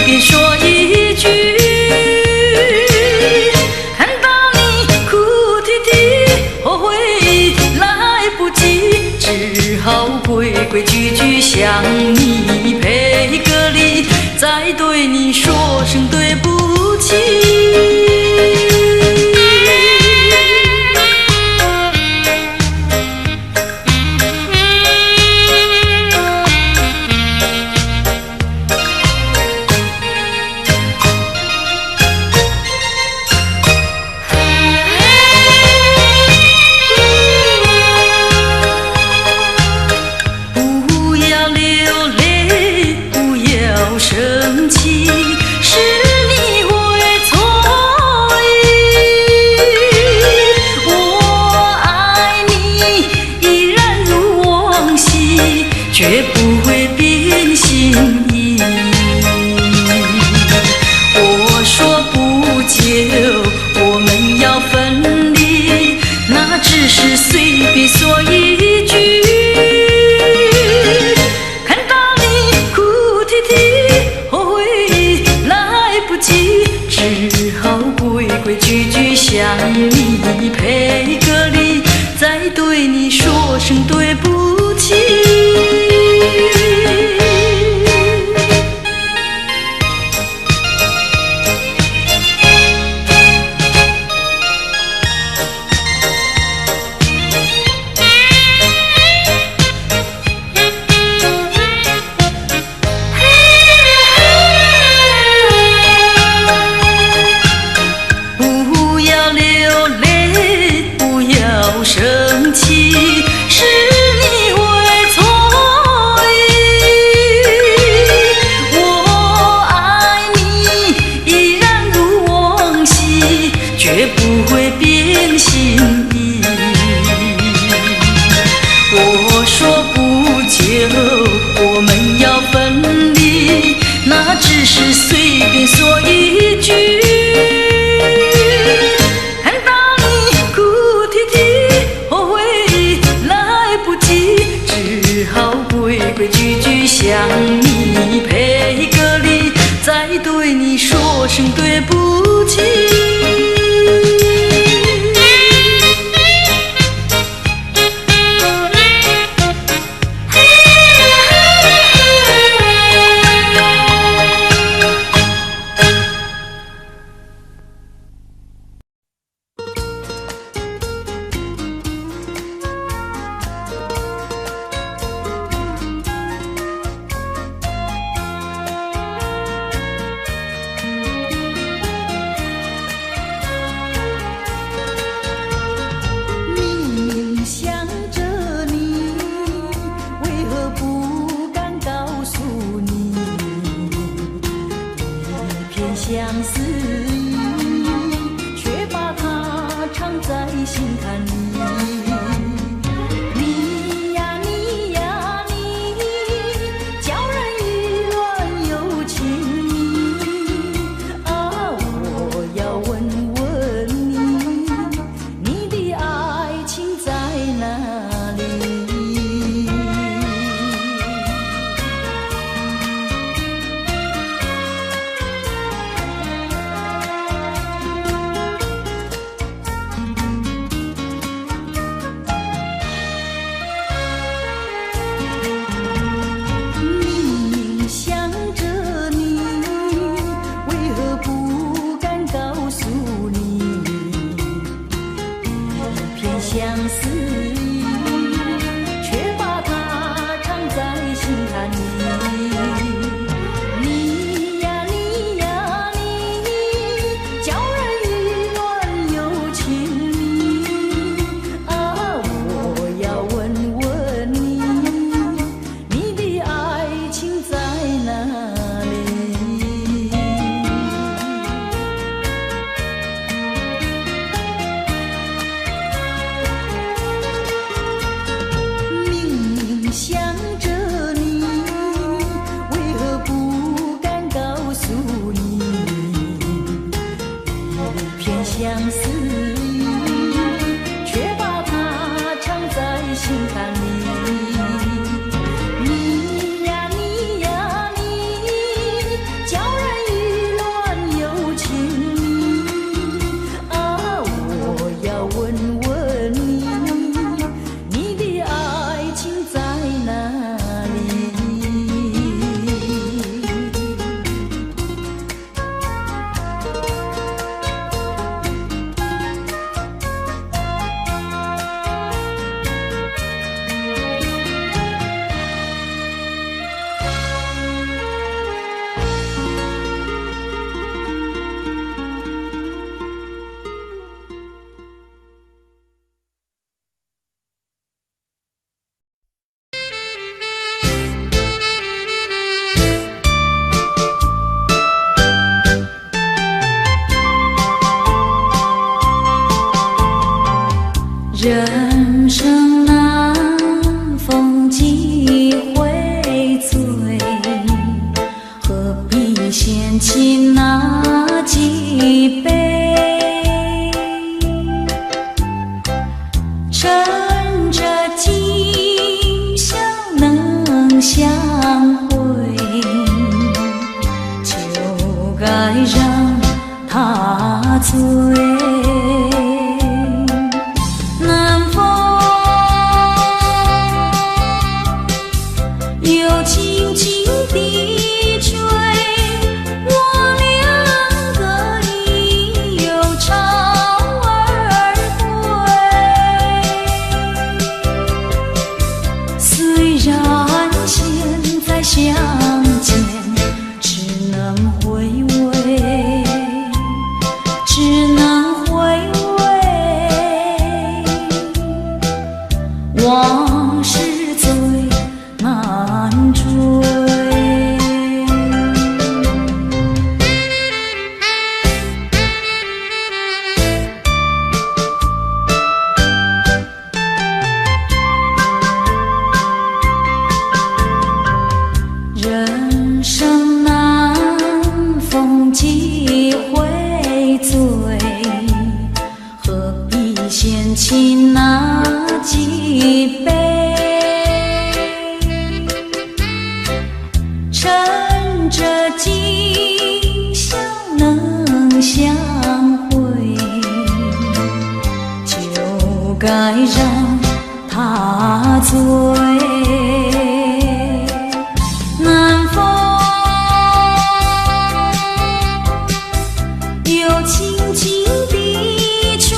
便说一句，看到你哭啼啼，后悔来不及，只好规规矩矩向你赔个礼，再对你说声对不起。生气是你会错意，我爱你依然如往昔，绝不会变心意。我说不久我们要分离，那只是随便说一句。只好规规矩矩向你赔个礼，再对你说声对不起。生气是你会错意，我爱你依然如往昔，绝不会变心意。我说不久我们要分离，那只是随便说一句。规规矩矩向你赔个礼，再对你说声对不起。相思意，却把它藏在心坎里。你呀你呀你，叫人意乱又情迷。啊，我要问问你，你的爱情在哪里？嫌弃那几杯，趁着今宵能相会，就该让他醉。南风又轻轻地吹，我两个已又潮儿归。虽然现在相见只能回味，只能回味，往事最难追。人生难逢几回醉，何必嫌弃那几杯？趁着今宵能相会，就该让他醉。南风又轻轻地吹，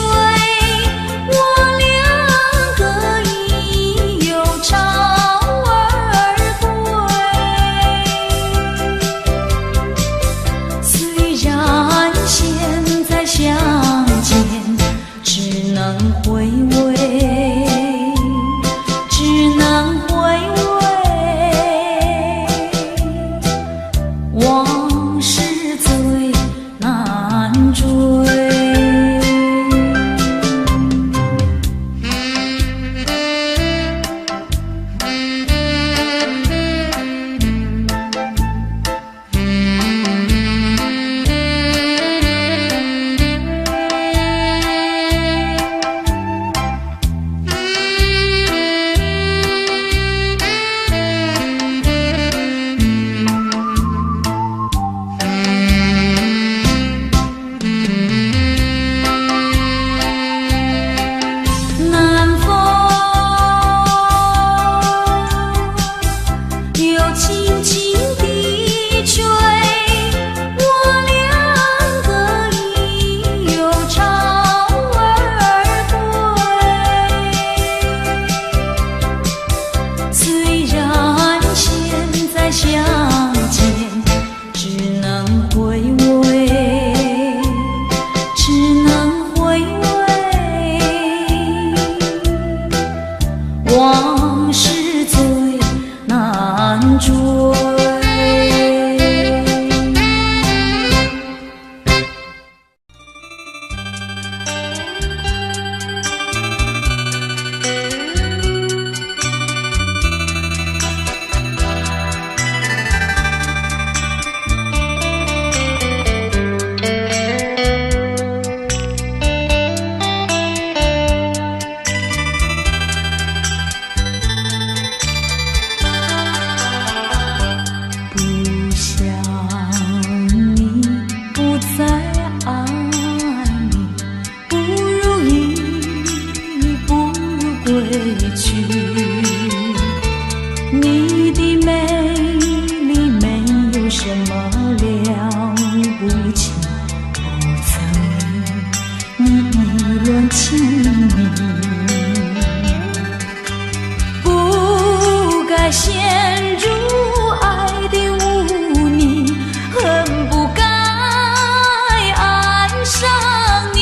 我两个已又潮儿归。虽然现在相见只能回味，只能回味，往事最难追。南风又轻轻地吹，我两个已又潮儿归。虽然现在相见只能回味，只能回味，往事最难追。回去，你的美丽没有什么了不起，不曾为你意乱情迷，不该陷入爱的污泥，恨不该爱上你，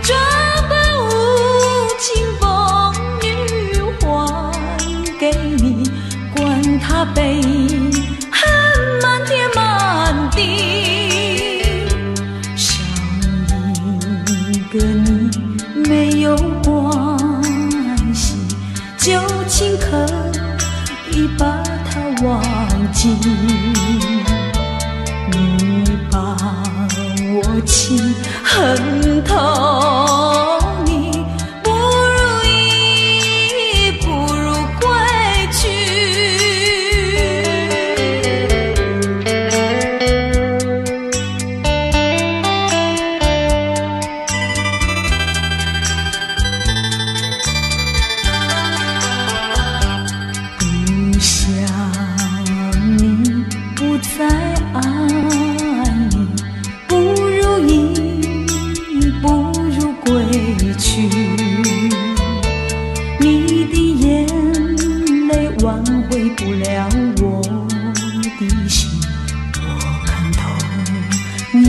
这般无情风雨还给你，管他悲恨漫天漫地，少一个你没有关系，就请可以把它忘记。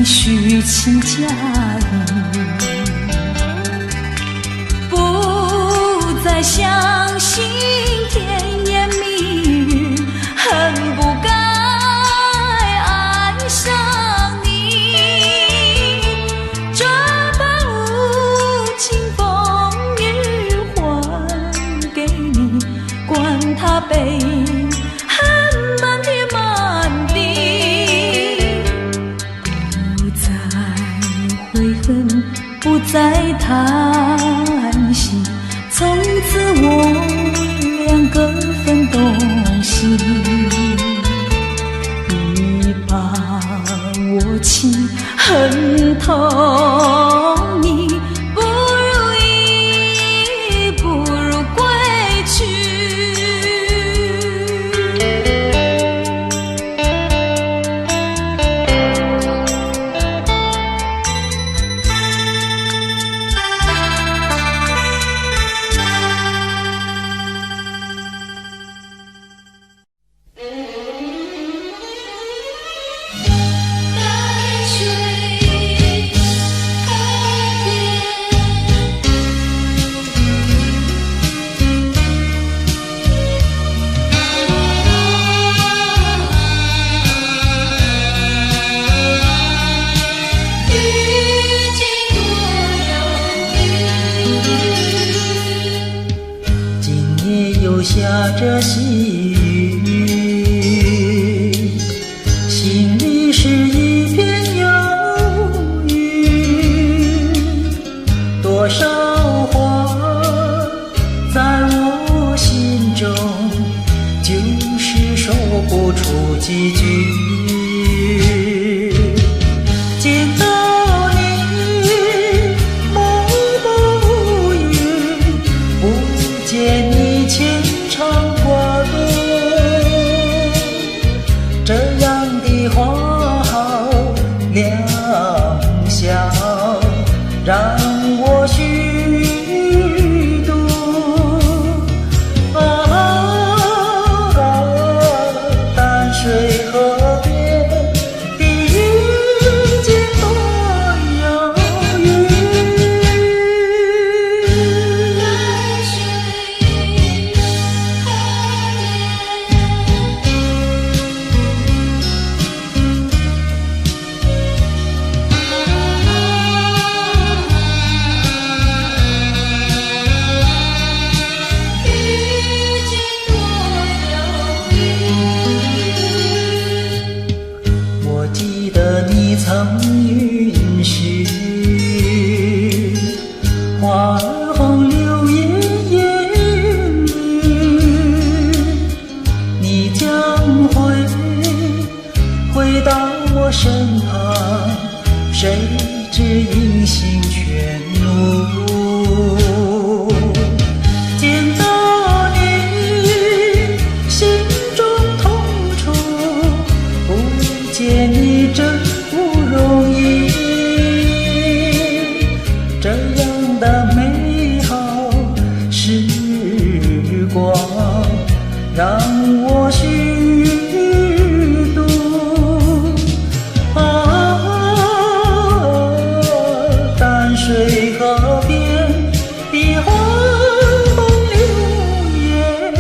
许亲家意，不再相信甜言蜜语，恨不该爱上你，这般无情风雨还给你，管他背恨满天满地，不再悔恨，不再叹息，从此我两个分东西，你把我情恨透你，不如意，不如归去。下着细雨，心里是一片忧郁，多少话在我心中，就是说不出几句。见到你默默无语，不见你牵肠挂肚，这样的话好良宵，让我虚度。淡水河边的遇见多遥远。我记得你曾允许花儿红柳叶烟雨，你将回到我身旁，谁知音信全无。见到你心中痛楚，不见你真不容易，这样的美好时光让我虚度。淡水河边的花红柳叶绿。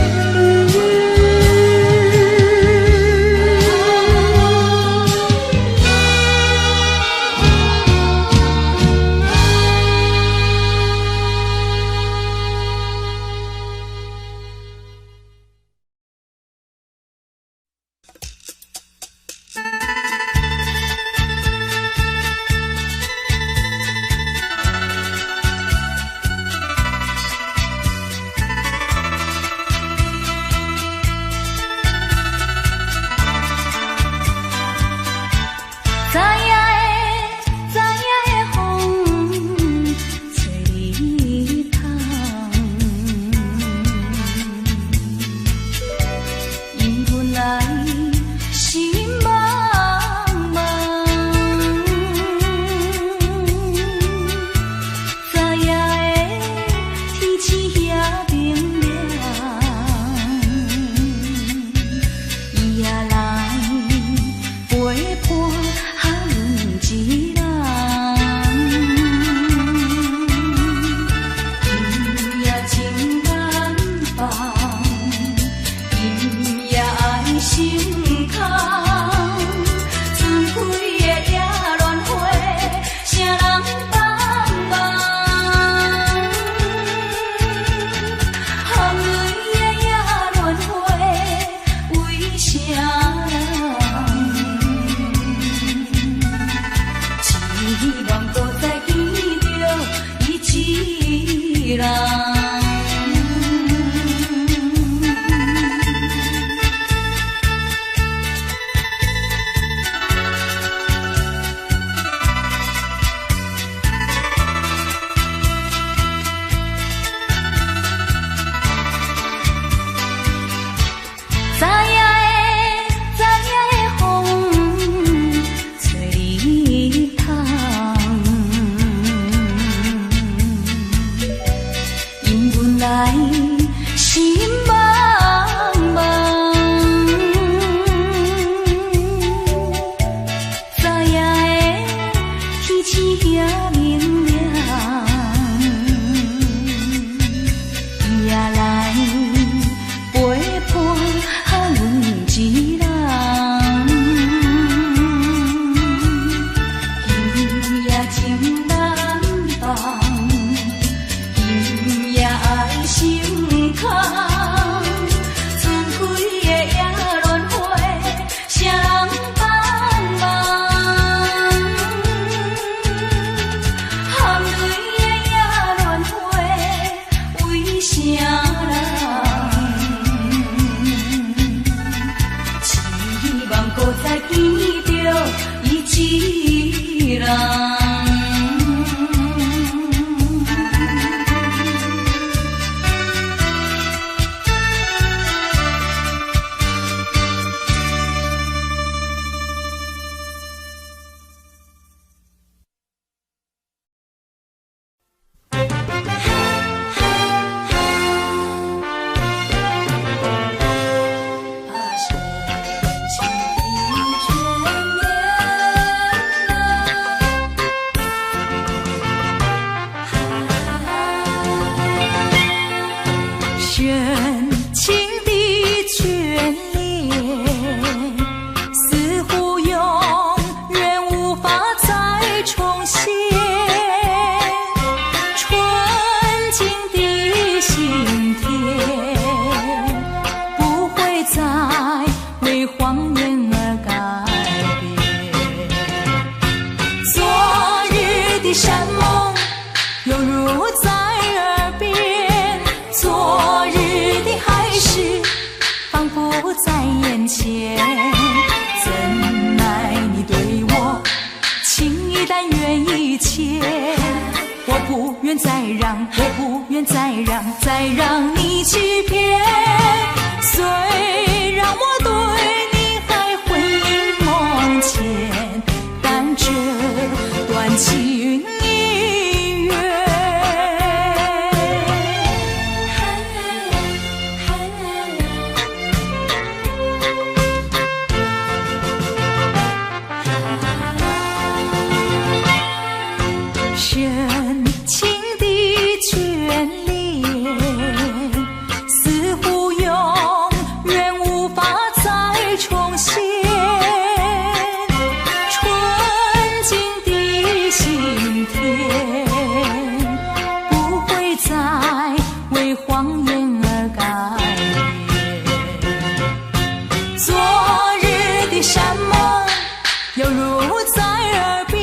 让，我不愿再让你欺骗。虽然我对你还魂萦梦牵，但这段情已远。深情的眷恋，似乎永远无法再重现。纯净的心田，不会再为谎言而改变。昨日的山盟犹如在耳边，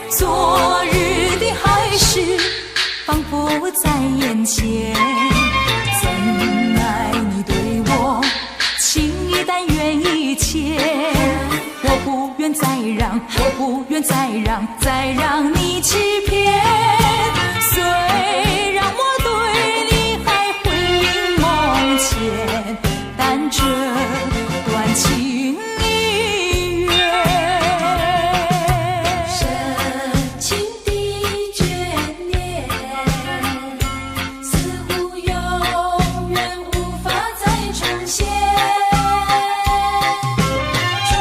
昨日的海誓仿佛在眼前。怎奈你对我情意但愿意牵，我不愿再让，我不愿再让你欺骗。虽然我对你还魂萦梦牵，但这段情已远。深情的眷恋，似乎永远无法再重现。纯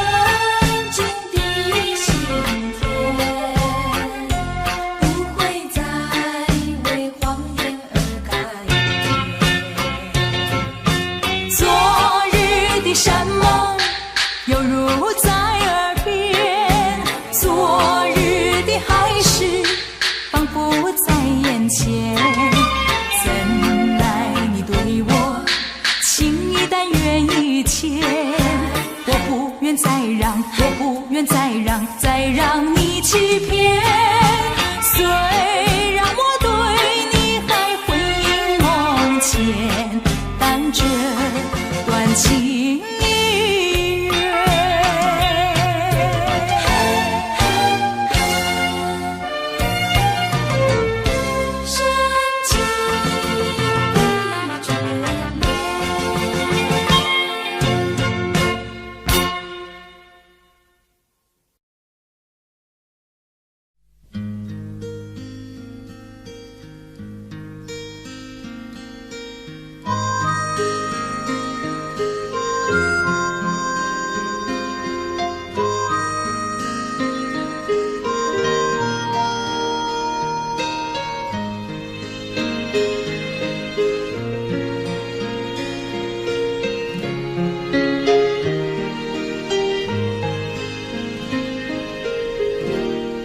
净的心田，不会再为谎言而改变。昨日的山盟犹如在耳边，昨日的海誓仿佛在眼前。怎奈你对我情意但愿意牵，我不愿再让，我不愿再让你欺骗。虽然我对你还魂萦梦牵，但这段情已远。深情的眷恋。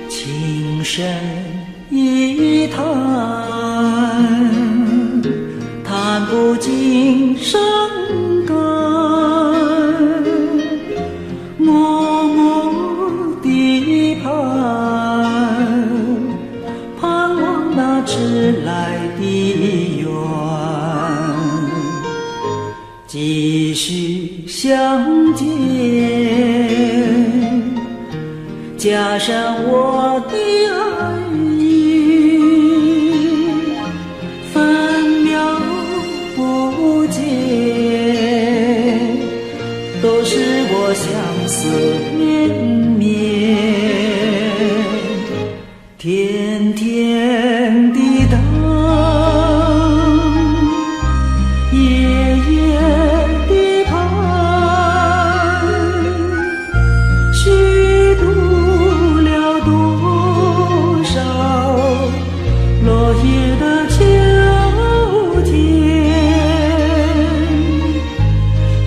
情深一叹，叹不尽伤感。默默地盼望那迟来的缘，继续相见。加上我的爱意，分秒不见，都是我相思绵绵，甜甜的等，夜夜的盼，虚度了多少落叶的秋天，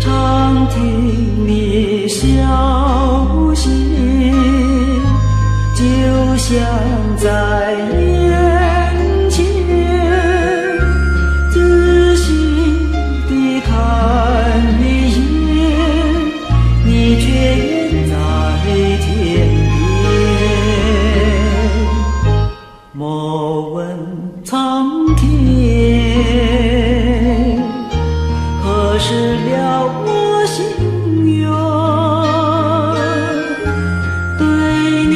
常听你消息，就像在眼前，仔细地看一眼，你却远在天边。莫问苍天何时了我心愿，对你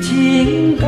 情感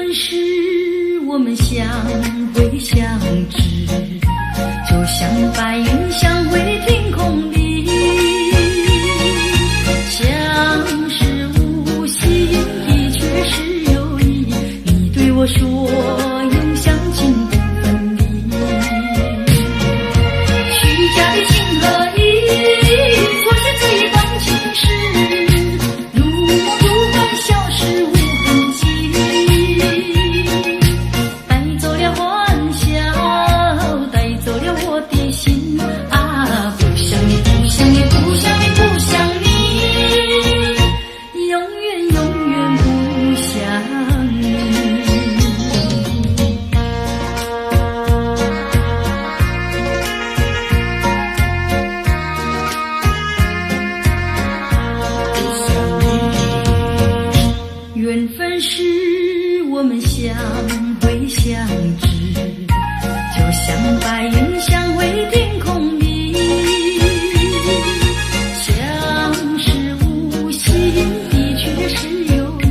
分时，我们相会相知，就像白云相会天空里，相识无心的却是有意。你对我说永相亲不分离，虚假的情和义，错失这一段情事，如梦如幻，消失无痕迹，带走了欢笑，带走了我的心啊！不想你，不想你，不想你，不想你，永远永远不想你。缘分是我们相会相知，就像白云相会天空里，相识无心的却是有意。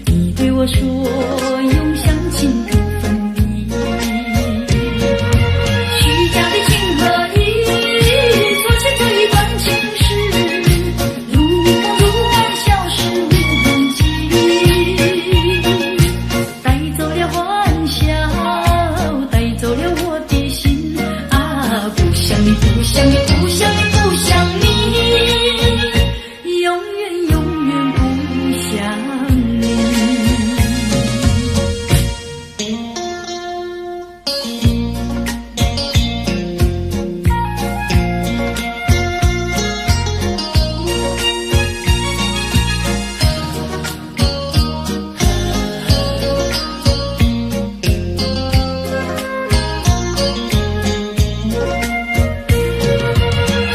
你对我说永相亲不分离，虚假的情和义，错失这一段情事，如梦如幻，消失无痕迹，带走了欢笑，带走了我的心啊！不想你，不想你，不想你，不想你，永远永远不想你。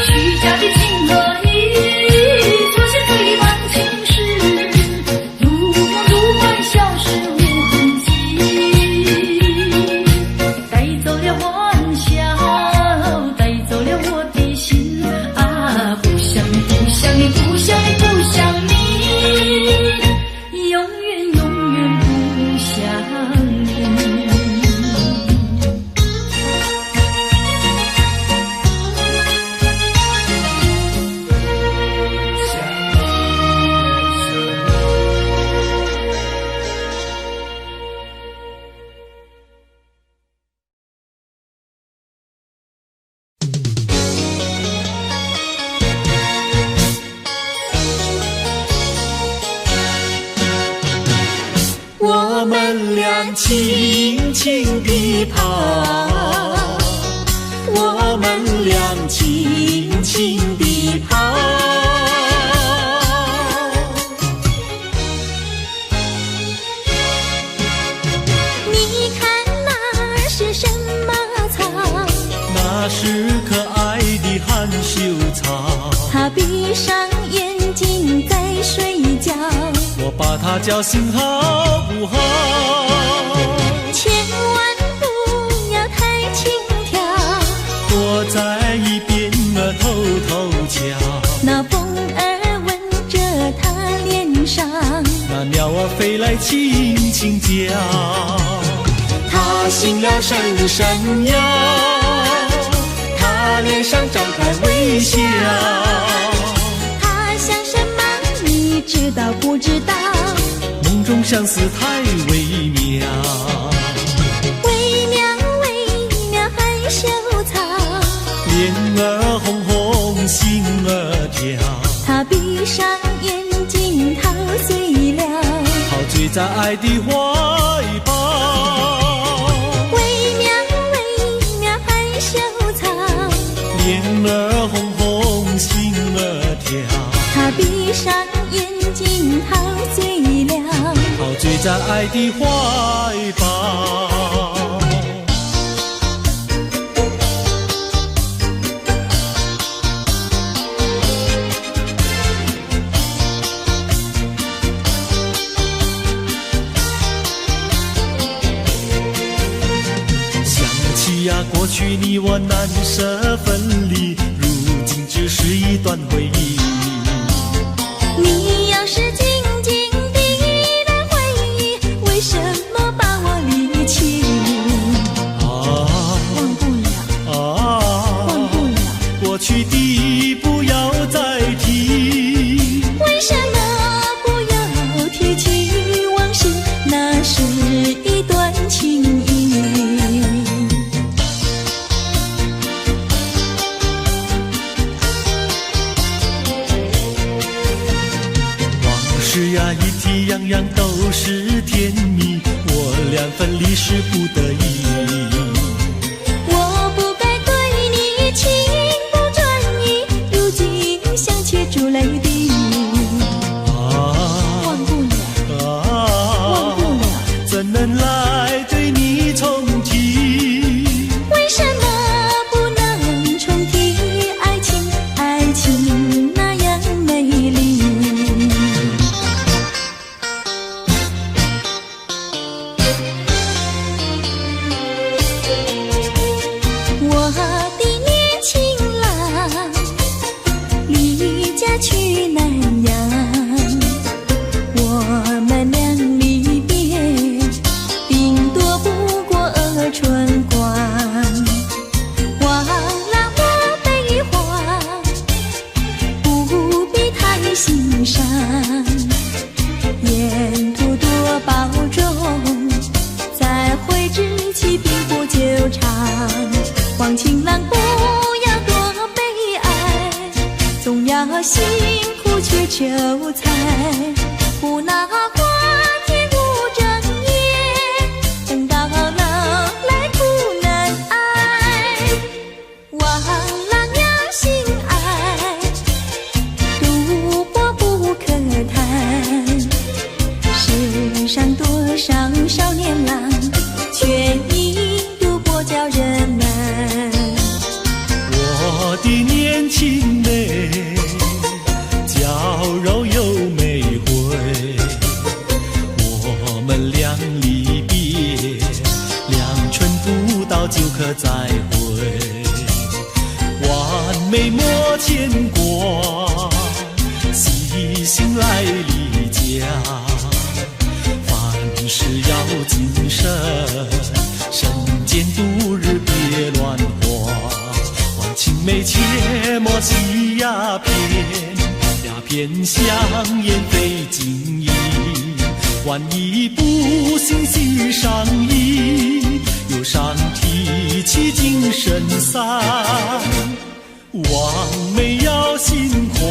虚假的情和义，错失这一段情事，如梦如幻，消失无痕迹，带走了欢笑，带走了我的心啊！不想你，不想你，不想你，不想你，永远永远不想你。我们俩轻轻地跑，我们俩轻轻地跑。你看那是什么草？那是可爱的含羞草，它闭上眼睛在睡觉，我把它叫醒好不好？千万不要太轻佻，躲在一边偷偷瞧，那风儿吻着它脸上，那鸟儿飞来轻轻叫，它醒了伸伸腰，它脸上张开微笑。它想什么你知道不知道？梦中相思太微妙，微妙微妙害羞草，脸儿红红心儿跳，它闭上眼睛陶醉了，陶醉在爱的怀抱。微妙微妙害羞草，脸儿红红心儿跳，它闭上眼睛陶醉了，陶醉在爱的怀抱。想起呀，过去你我难舍分离，如今只是一段回忆。你要是静静地来回忆，为什么把样都是甜蜜，我俩分离是不得已。我不该对你情不专一，如今想却出泪滴。忘不了，忘不了，怎能来对你重提？为什么不能重提爱情？爱情那样美丽。我的年轻郎离家去南洋，我们俩离别，顶多不过春光。忘了我悲欢，不必太心伤，沿途多保重，再会之期并不久长。望情郎不要多悲哀，总要辛苦却求财，不拿花天无正业，等到老来苦难挨。忘了要心爱，赌博不可谈，世上多少少年郎，却因赌博叫人难。我的年轻妹，娇柔又美慧，我们俩离别，两春不到就可再会，完美莫牵挂，细心来离家，凡事要谨慎，身兼度日别乱花，望青梅切莫吸鸦片，鸦片香烟非金银，万一不幸喜上瘾，忧伤提起精神散，望梅要心宽，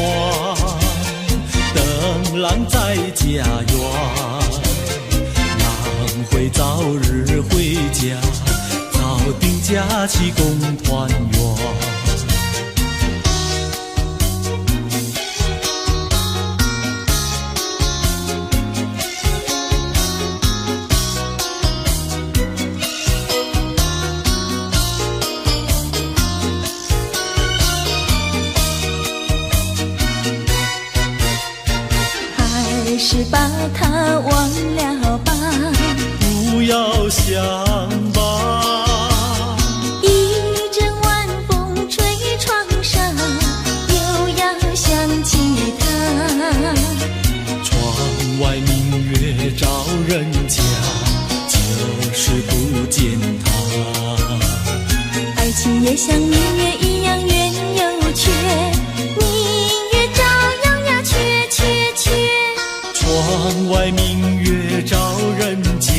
等郎在家园，郎会早日回家，早定假期共团圆。还是把它忘了吧，不要想吧，一阵晚风吹窗上，又要想起他。窗外明月照人家，就是不见他。爱情也像明月一样圆又缺，明月照样呀缺缺缺。窗外明月照人家，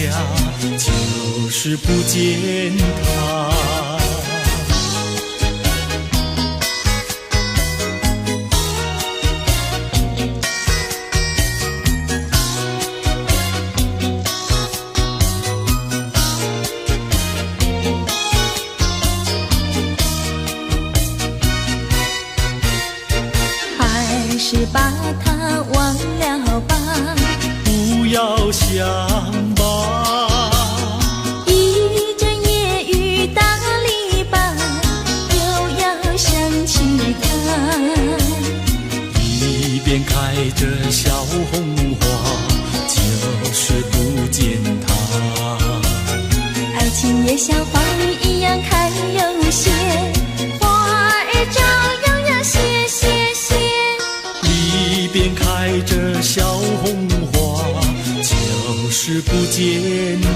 就是不见他。还是把它忘了吧，不要想吧，一阵夜雨打篱笆，又要想起他。一边开着小红花，就是不见他。爱情也像花儿一样开又谢，花儿照样呀谢谢谢。一边开着小红花，就是不见他。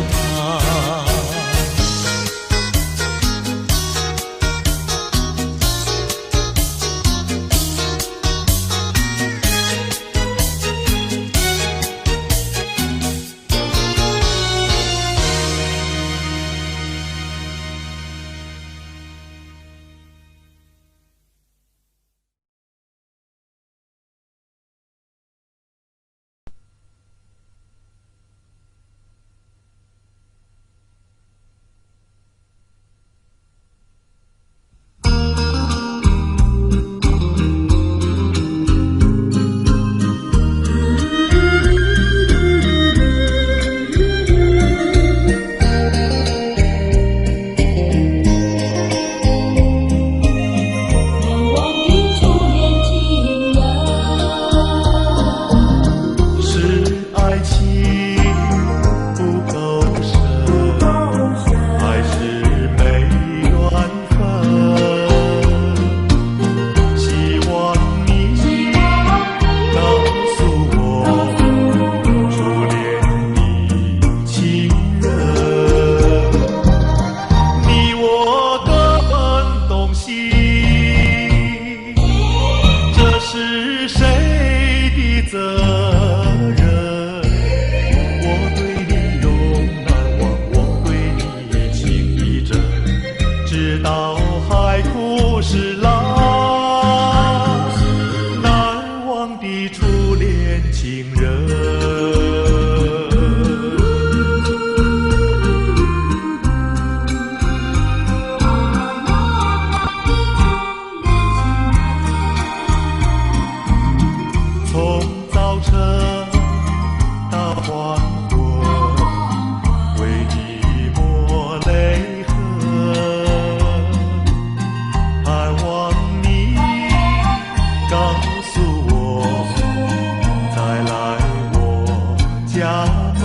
家门，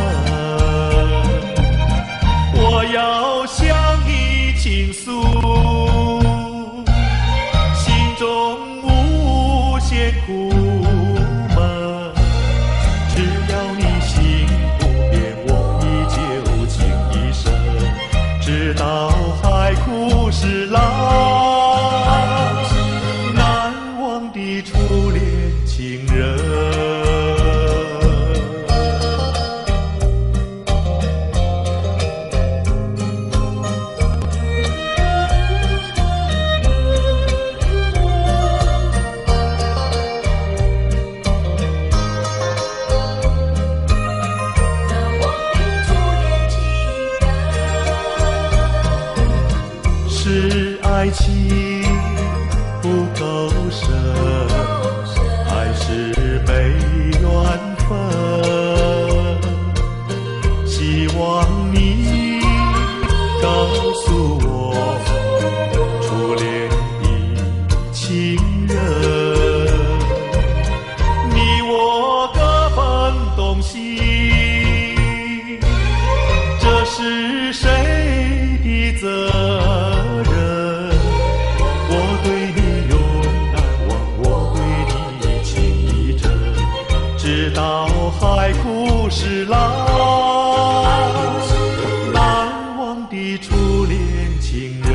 我要向你倾诉心中无限苦闷，只要你心不变，我依旧情一生，直到海枯石烂，难忘的初恋情人。是爱情不够深，还是没缘分？希望你告诉我，初恋的情人，你我各分东西，这是谁的责任？直到海枯石烂，难忘的初恋情人。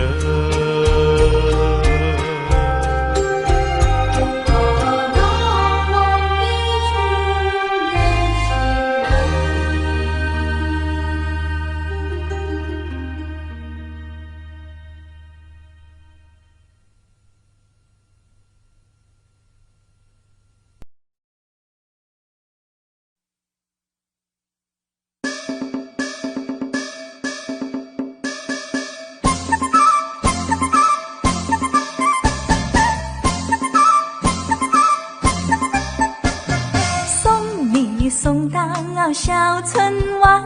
送到小村外，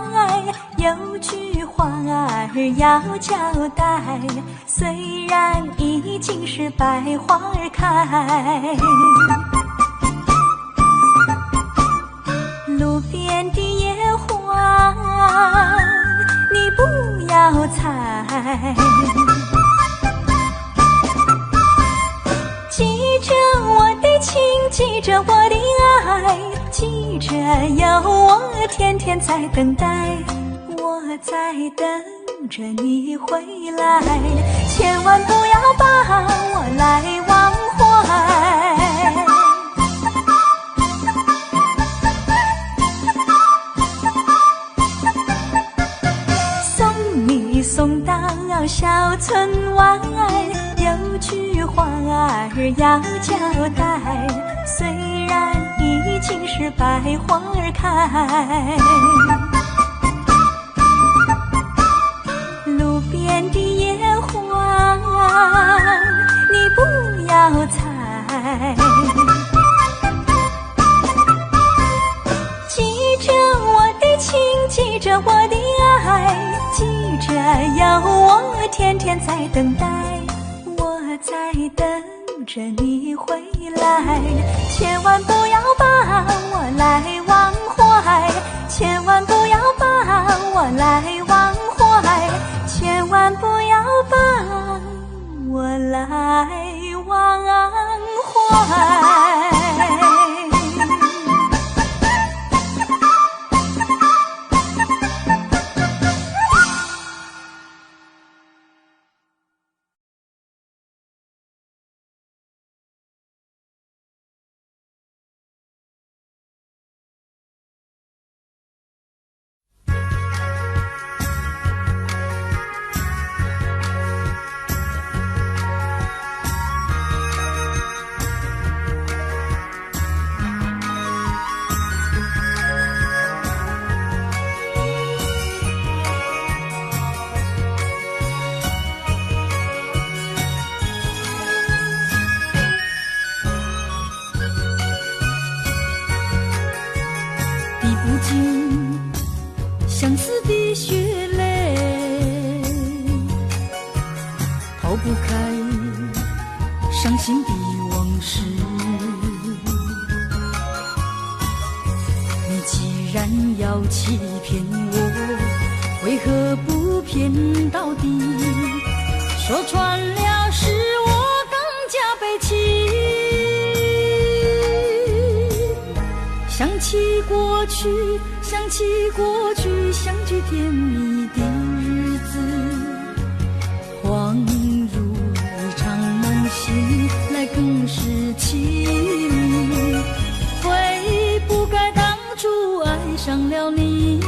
有句话儿要交代，虽然已经是百花开，路边的野花你不要采，记着我的情，记着我的爱，记着有我天天在等待，我在等着你回来，千万不要把我来忘怀。送你送到小村外，有句话儿要交代，虽然已经是百花开，路边的野花你不要采，记着我的情，记着我的爱，记着有我天天在等待，我在等着你回来，千万不要把我来忘怀，千万不要把我来忘怀，千万不要把我来忘怀。相思的血泪，逃不开伤心的往事。你既然要欺骗我，为何不骗到底？说穿了是我更加悲戚。想起过去，想起过去，相聚甜蜜的日子，恍如一场梦醒来更是凄迷。悔不该当初爱上了你。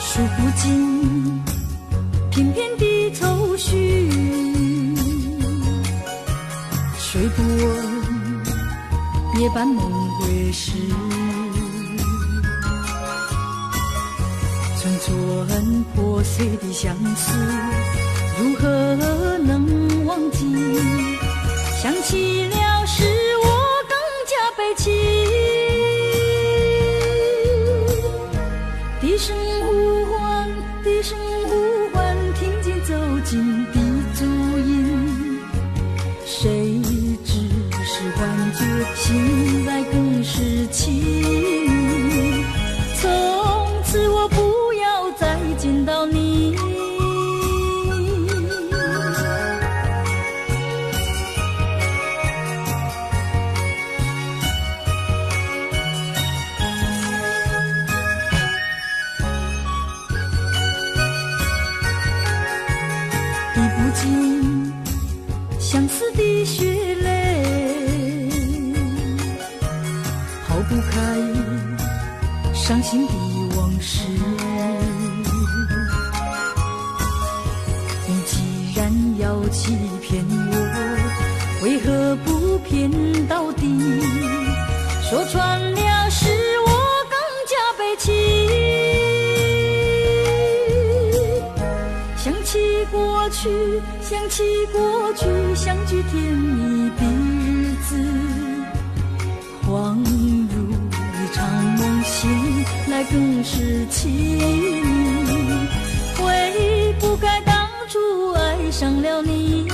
数不尽片片的愁绪，睡不稳夜半梦回时，寸寸破碎的相思，如何能忘记？想起了是我更加悲戚。低声呼唤，低声呼唤，听见走近的足音，谁知是幻觉，醒来更是凄迷。从此我不要再见到你。滴不尽相思的血泪，抛不开伤心的往事。你既然要欺骗我，为何不骗到底？说穿了是我更加悲戚。想起过去，想起过去，相聚甜蜜的日子，恍如一场梦醒来更是凄迷。悔不该当初爱上了你。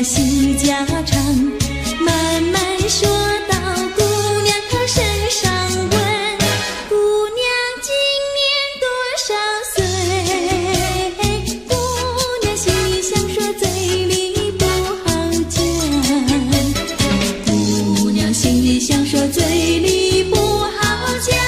呀戏家常，慢慢说到姑娘她身上问，姑娘今年多少岁？姑娘心里想说，嘴里不好讲。姑娘心里想说，嘴里不好讲。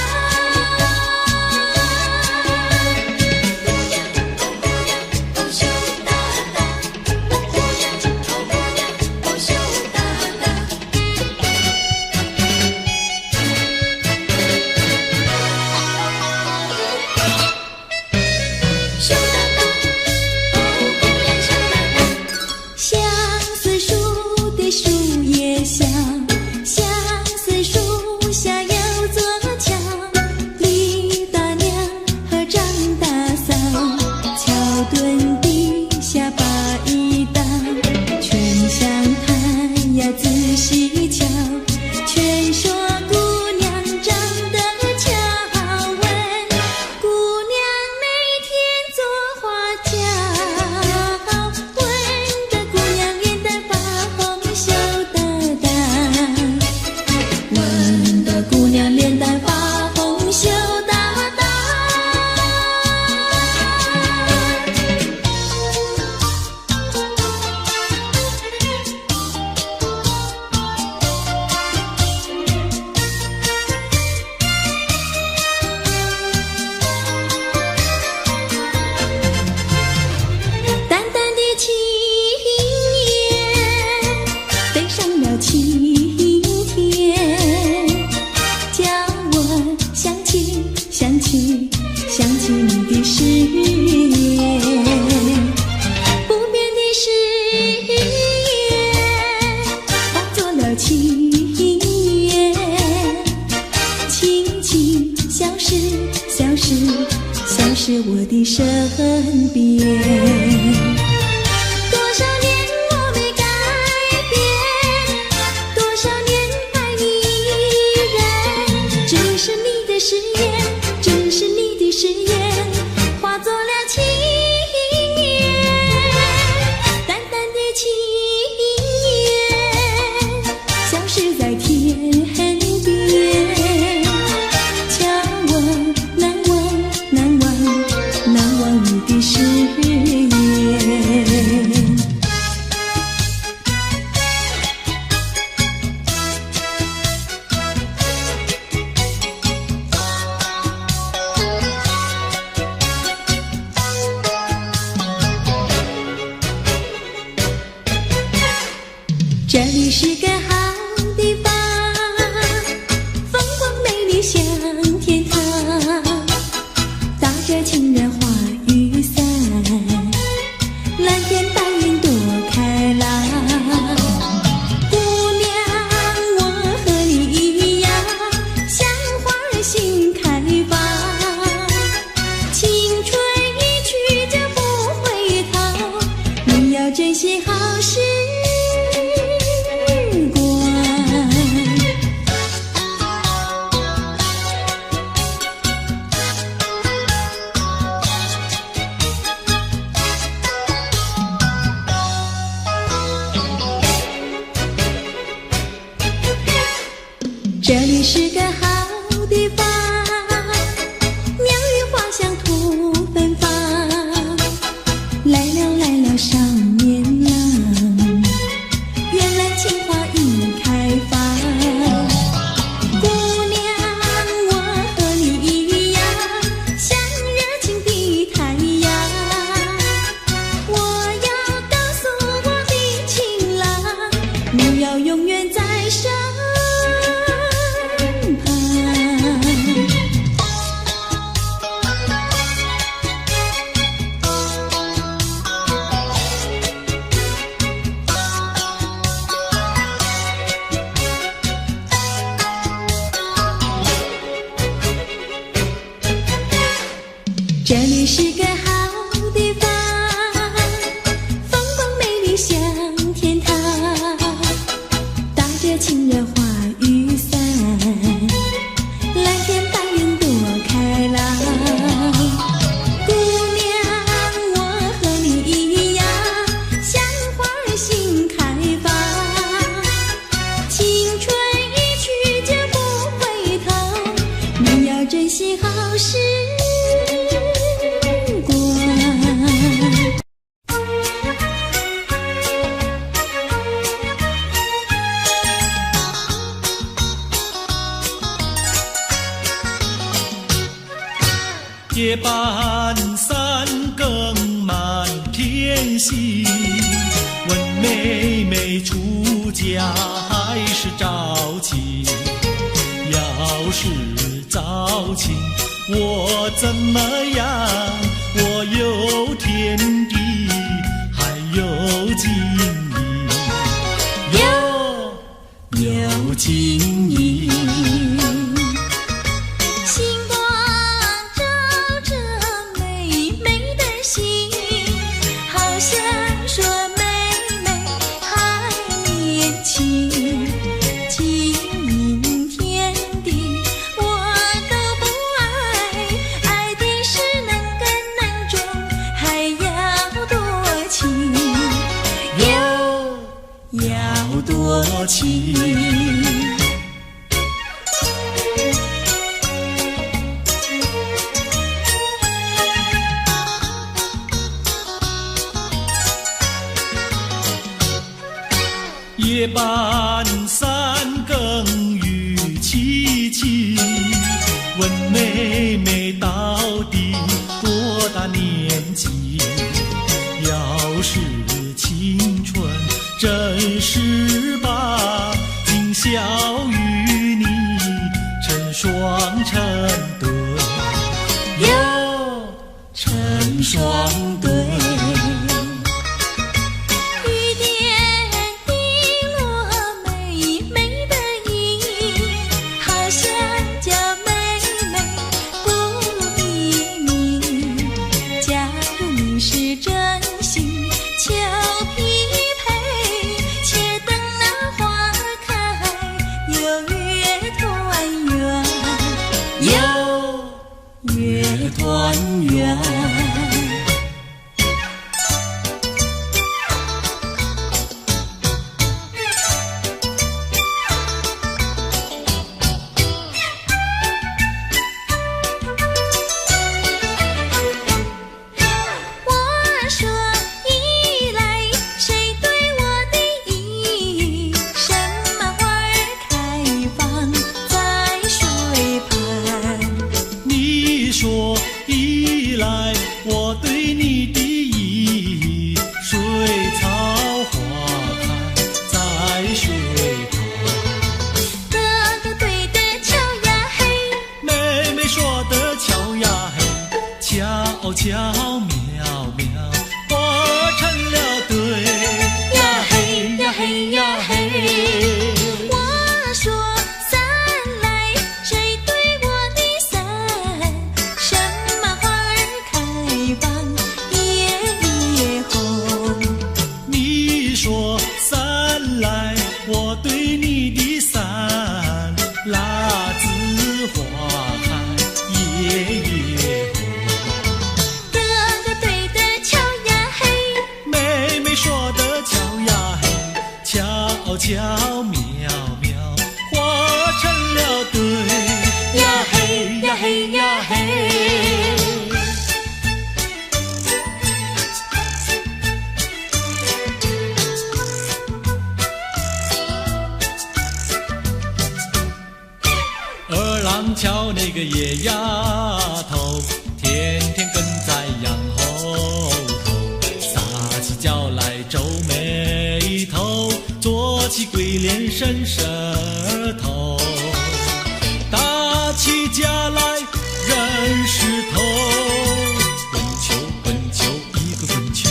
想起你的誓言，不变的誓言化作了情缘，轻轻消失，消失，消失我的身边。誓言化作了情缘，淡淡的情缘消失在天边，叫我难忘难忘难忘你的誓言。这里是个好地方，风光美丽像天堂，打着情人花雨伞，蓝天白云多开朗。姑娘，我和你一样，像花儿心开放，青春一去就不回头，你要珍惜好事。这里是个好地方，鸟语花香吐芬芳，来了来了少年郎，原来情花已开放。姑娘，我和你一样，像热情的太阳，我要告诉我的情郎，你要永远在身夜半三更满天星，问妹妹出嫁还是早亲？要是早亲，我怎么样？我有天地，还有金银，有金银。多情，夜半三更雨凄凄，问妹妹到底多大年纪？要是青春真是把今宵与你成双成对，哟，成双对。雨点滴落美美的衣，好像叫妹妹不理你。假如你是真心俏皮配，且等那花开，有月团圆，有月团圆。我说一来，谁对我的意？什么花儿开放在水畔？你说一来，我对你的意，水草花开在水旁。哥哥对的巧呀嘿，妹妹说的巧呀嘿，巧巧妙妙，活成了对呀嘿呀嘿呀嘿。我说伞来，谁对我的伞？什么花儿开放夜红？你说伞来，我对你的伞，辣子花开夜红。哥哥对的巧呀嘿，妹妹说的巧呀嘿，巧巧妙妙，活成了对呀嘿呀嘿呀嘿。二郎桥那个野丫头，天天跟在羊后头，撒起娇来皱眉头，做起鬼脸伸舌头，打起架来扔石头，滚球滚球一个滚球，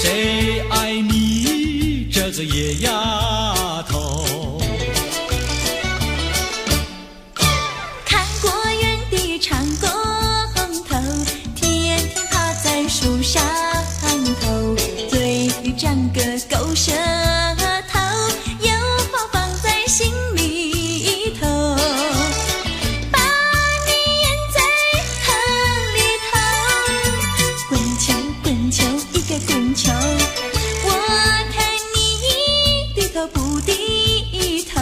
谁爱你这个野丫头？看过园的长工头，天天趴在树上头，嘴里长个狗舌头，有话放在心里头，把你咽在汤里头。滚球滚球一个滚球，我看你低头不低头。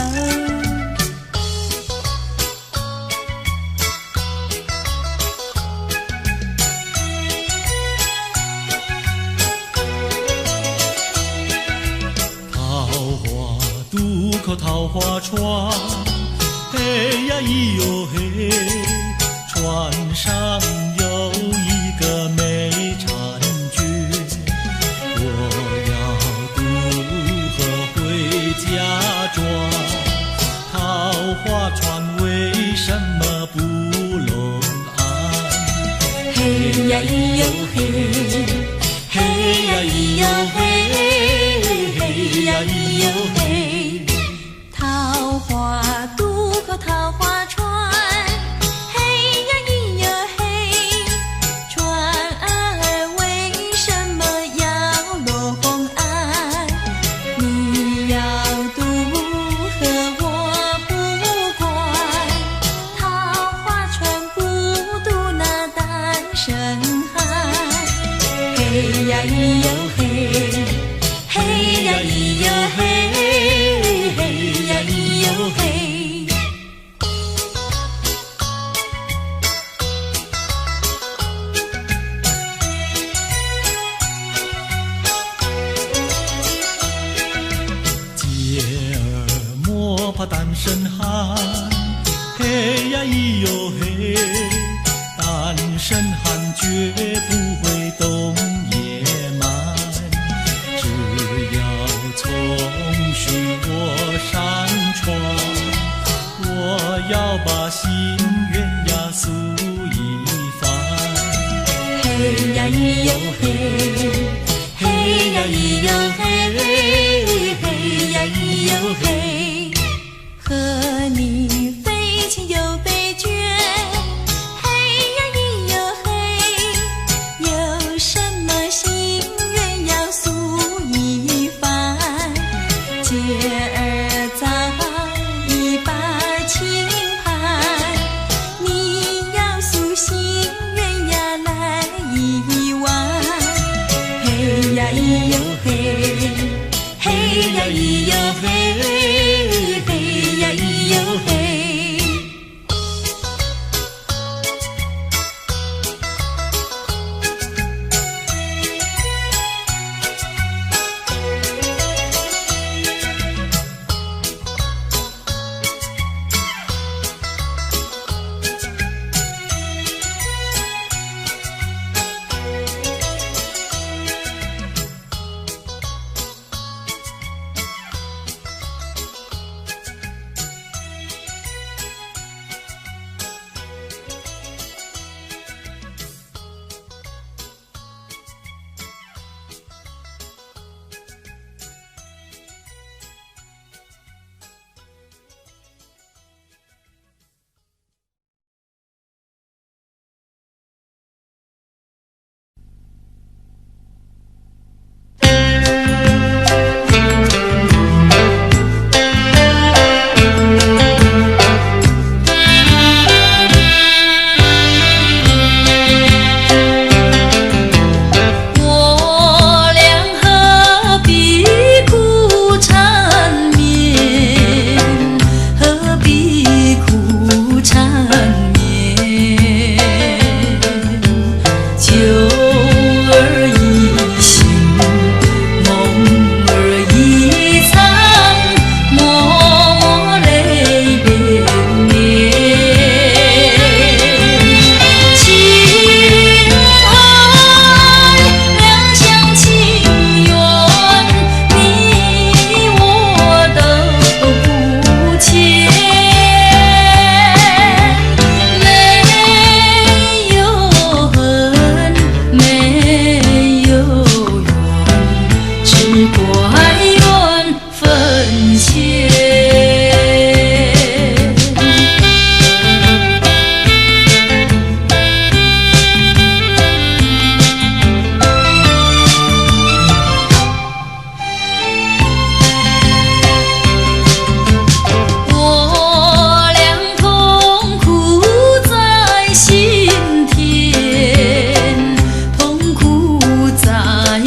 桃花渡口桃花船，嘿呀咿哟嘿，船上有呀咿哟嘿，嘿呀咿哟嘿，嘿呀咿哟嘿。桃花渡过桃花船，嘿呀咿哟嘿，船儿为什么要落红岸？你要渡河我不管，桃花船不渡那单身汉。嘿呀咿哟嘿，嘿呀咿哟嘿，嘿呀咿哟嘿。姐儿莫怕单身汉，嘿呀咿哟嘿，单身汉绝不会懂野蛮，只要从许我山川，我要把心愿呀诉一番。嘿呀咿哟嘿，嘿呀咿哟嘿，嘿呀咿哟嘿。和你非亲又非眷，嘿呀咿哟嘿。有什么心愿要诉一番？姐儿早已把情盘，你要诉心愿呀来一碗。嘿呀咿哟嘿，嘿呀咿哟嘿，嘿呀咿哟嘿。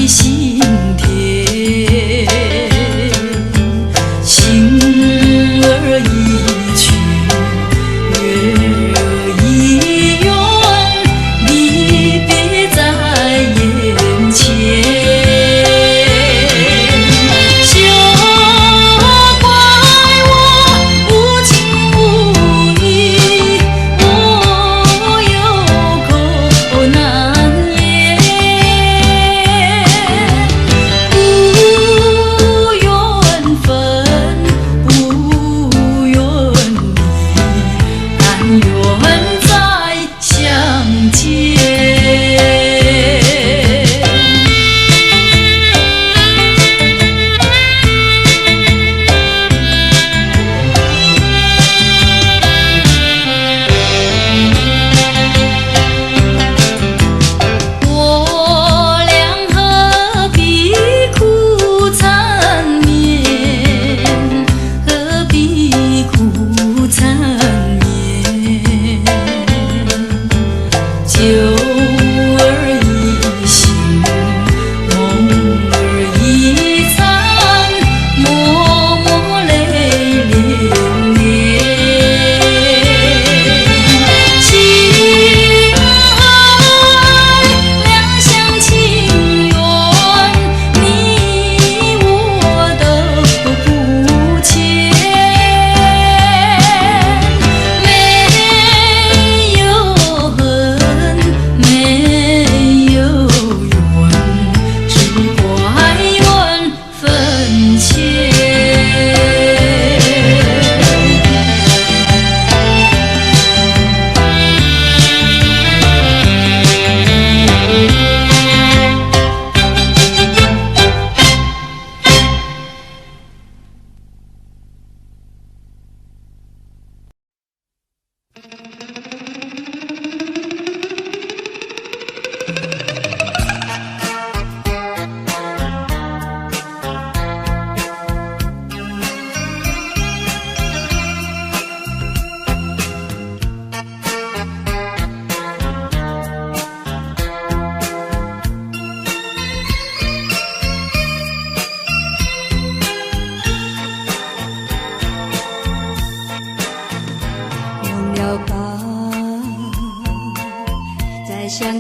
心田。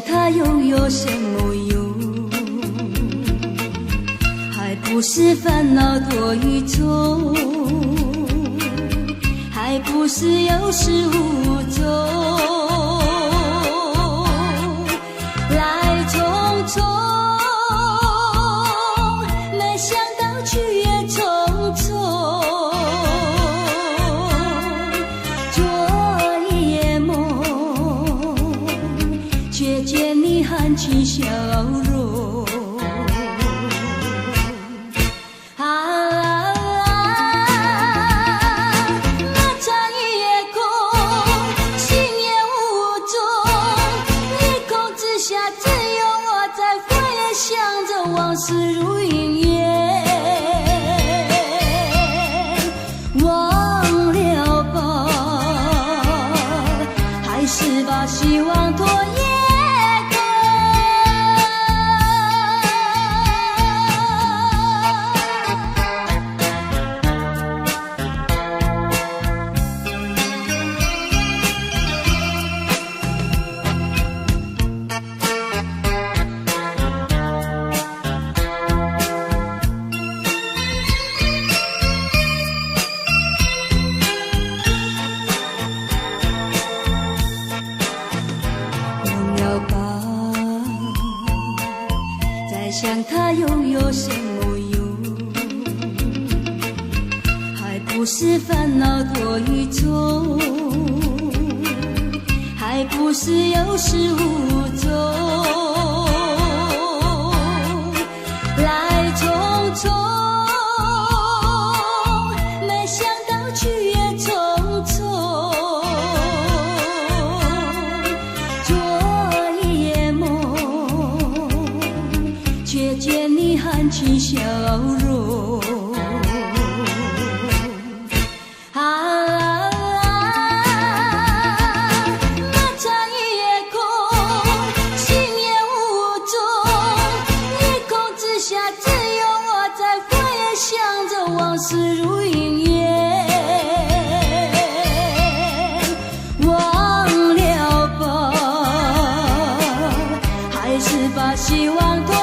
他又有什么用？还不是烦恼多于愁，还不是有始无终，来匆匆，没想到去也匆匆。昨夜梦，却见你含情笑容。往事如云烟，忘了吧，还是把希望拖延。想他又有什么用？还不是烦恼多于愁，还不是有始无终，来匆匆，没想到去也匆匆。昨夜梦，却见你含情笑容。那场夜空，心也无踪，夜空之下只有我在回想着往事如云烟，忘了吧，还是把希望拖延。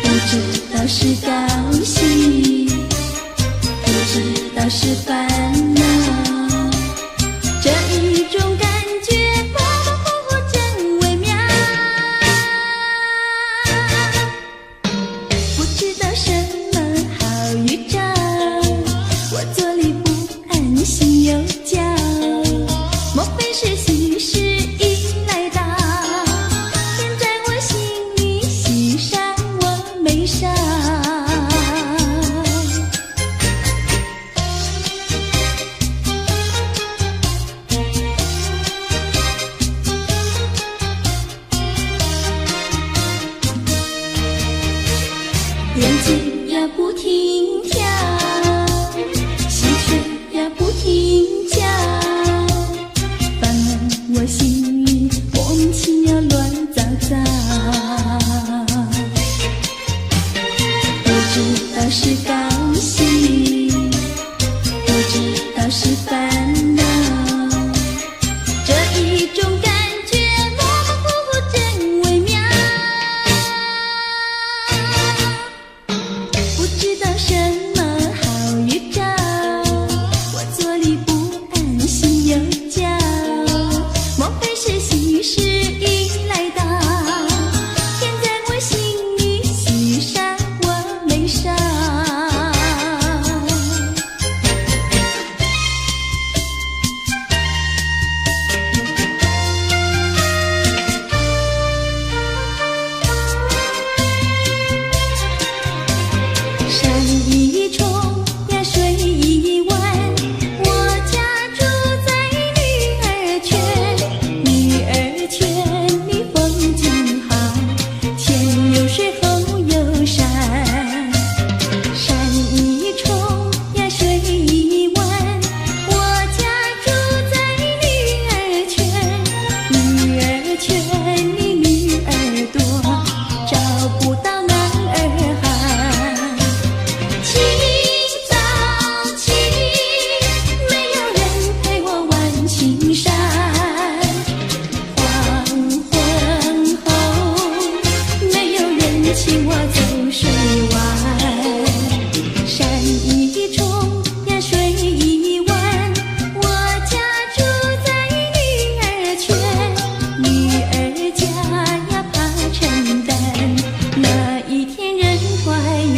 不知道是高兴，不知道是烦恼，这一种感觉模模糊糊真微妙。不知道什么好预兆，我坐立不安，心又焦，莫非是喜事已来到？天在我心里，喜上我眉梢。眼睛呀不停跳，心却呀不停叫，烦闷我心里莫名其妙乱糟糟。不知道是高兴，不知道是烦恼，这一种感觉模模糊糊真微妙。不知道什么好预兆，我坐立不安，心又焦，莫非是喜事已来到？天在我心里，喜上我眉梢。山一重呀水一弯，我家住在女儿圈，女儿圈里风景好，前有水后有山。山一重呀水一弯，我家住在女儿圈，女儿圈里女儿多，找不到男儿汉。清早起，没有人陪我玩青山，黄昏后，没有人请我走水湾。山一重呀水一弯，我家住在女儿圈，女儿家呀怕承担，那一天人团圆。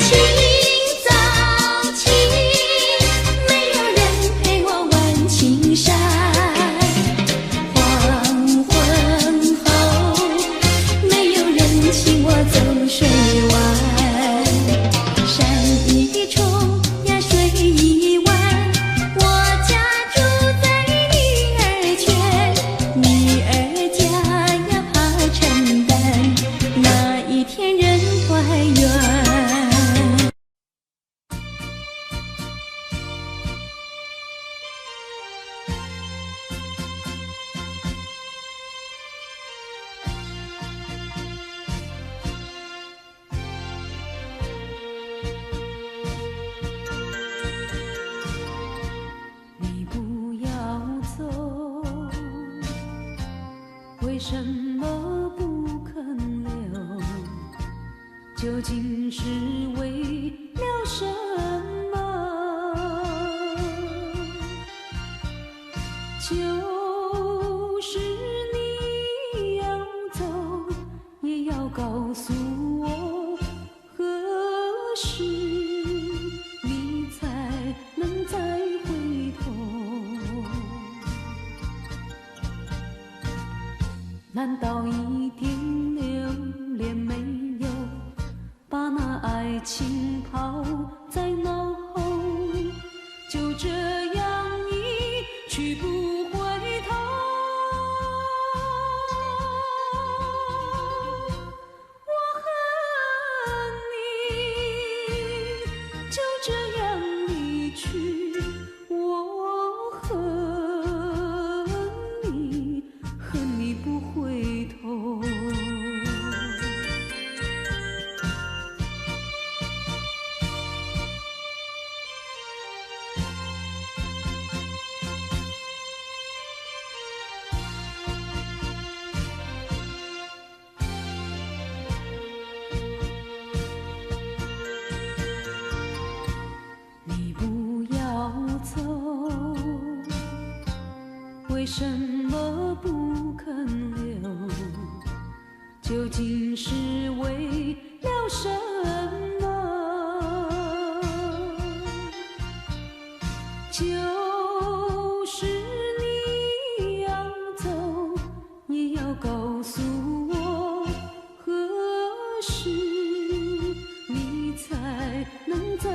清早起，没有人陪我玩青山，黄昏后，没有人请我走水湾。山一重呀水一弯，我家住在女儿圈，女儿家呀怕承担，那一天人团圆。你不要走，为什么不肯留？究竟是为了什么？就是你要走，也要告诉我何时你才能再回头。难道一点留恋没有，把那爱情抛在脑后，就这样一去不回头？我恨你，就这样离去，我恨你，恨什么不肯留？究竟是为了什么？就是你要走，也要告诉我，何时你才能再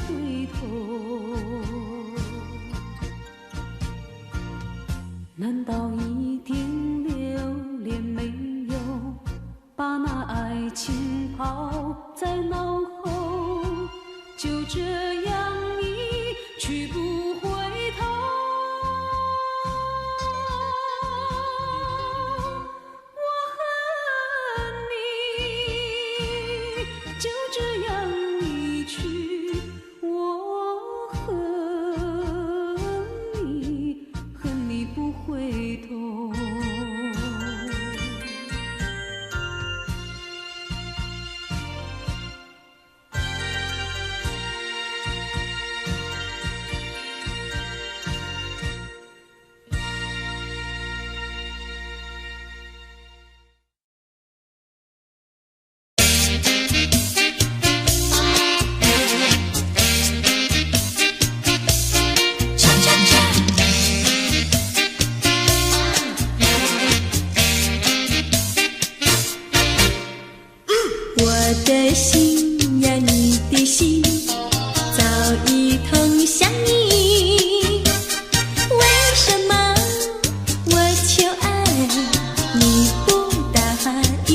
回头？难道一点留恋没有，把那爱情抛在脑后，就这样一去不回头？我恨你，就这样一去，我恨你，恨你不回头。我的心呀，你的心早已同向你，为什么我求爱你不答应？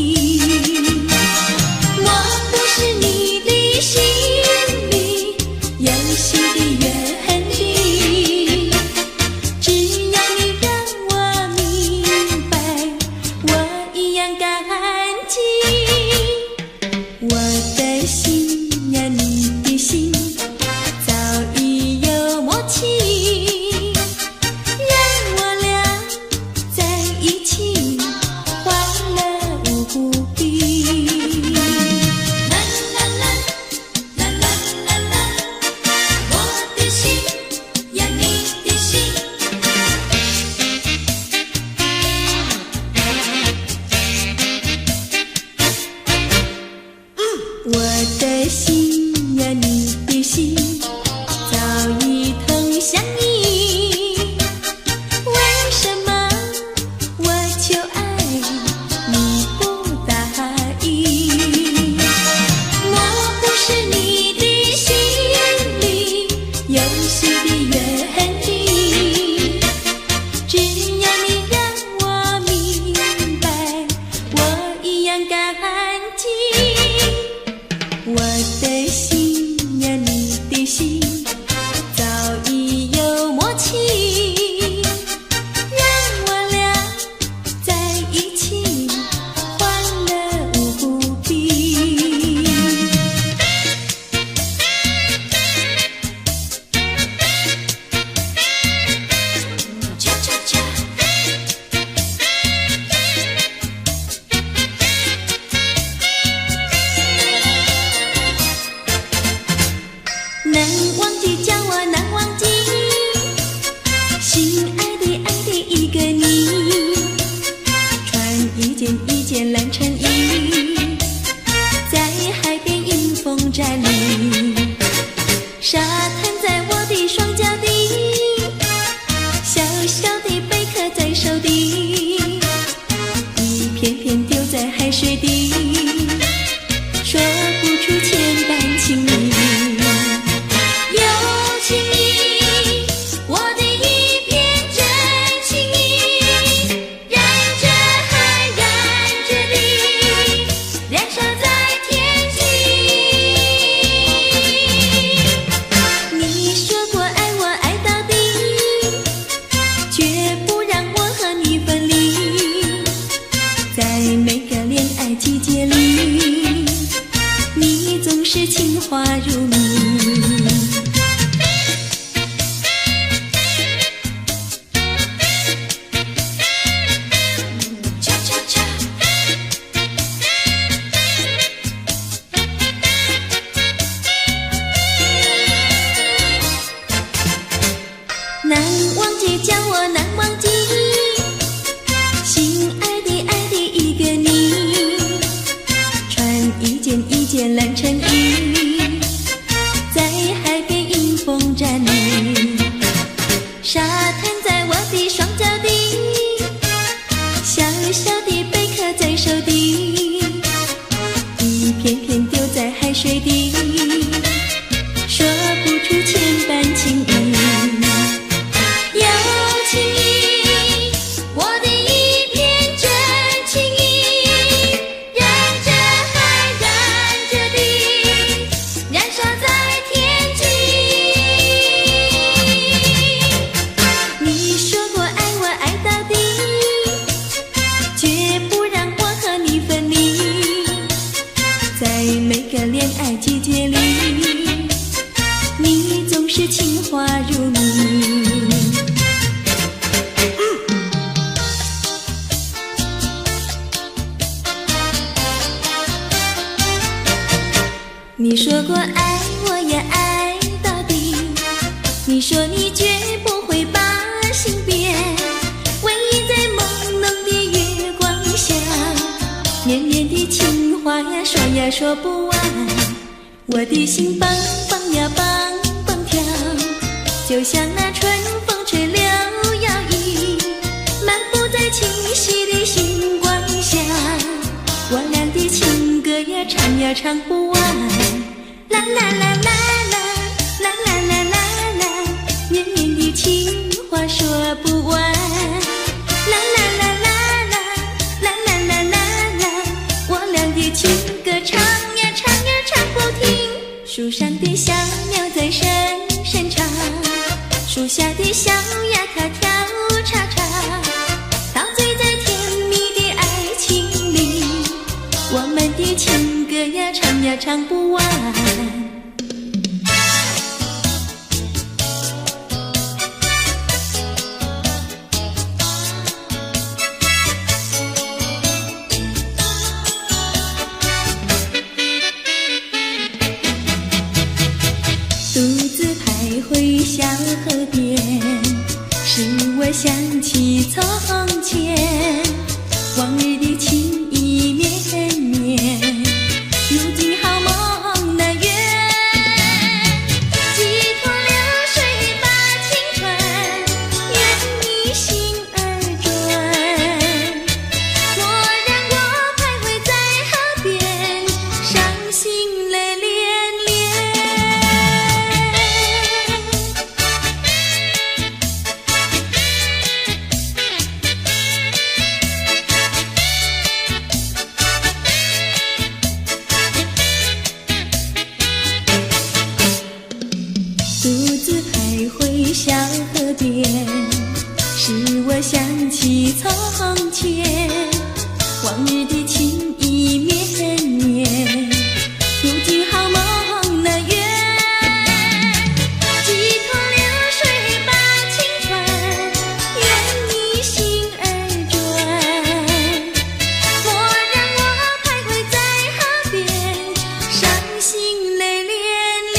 我不是你的心里有心的原地，只要你让我明白，我一样感激。我的心呀，你的心早已有默契，让我俩在一起欢乐无比。啦啦啦啦啦啦啦，我的心呀，你的心。我的心呀，你的心早已同向你，为什么我求爱你不答应？我不是你的心里有心的原地，只要你让我明白，我一样感激。我的心呀，你的心早已有默契，让我俩在一起欢乐无比。恰恰恰。难忘记，叫我难忘记，心爱的一个你，穿一件蓝衬衣，在海边迎风站立，沙滩在我的双脚底，小小的贝壳在手底，一片片丢在海水底，说不出千般情意。季节里，你总是情话如蜜。恰恰恰，难忘记，叫我难忘记。水滴，说不出千般情意。有情意，我的一片真情意，燃着海，燃着地，燃烧在天际。你说过爱我爱到底，绝不让我和你分离。在每个恋爱季节里，你总是情话如你。你说过爱我也爱到底，你说你绝不会把心变，唯一在朦胧的月光下，绵绵的情话呀说呀说不完，我的心蹦蹦呀蹦蹦跳，就像那春风吹柳摇曳，漫步在清晰的星光下，我俩的情歌呀唱呀唱不完，啦啦啦啦啦啦啦啦啦啦，绵绵的情话说不完，啦啦啦啦啦啦啦啦啦啦，我俩的情歌唱呀唱呀唱不停。树上的小鸟在声声唱，树下的小鸭它跳叉叉，陶醉在甜蜜的爱情里，我们的情歌呀唱呀唱不完。独自徘徊小河边，使我想起从前，往日的情意绵绵，如今好梦难圆，寄托流水把情传，愿你心儿转。莫让我徘徊在河边，伤心泪连连。独自徘徊小河边，使我想起从前，往日的情意绵绵，如今好梦难圆，寄托流水把情传，愿你心儿转。莫让我徘徊在河边，伤心泪连连。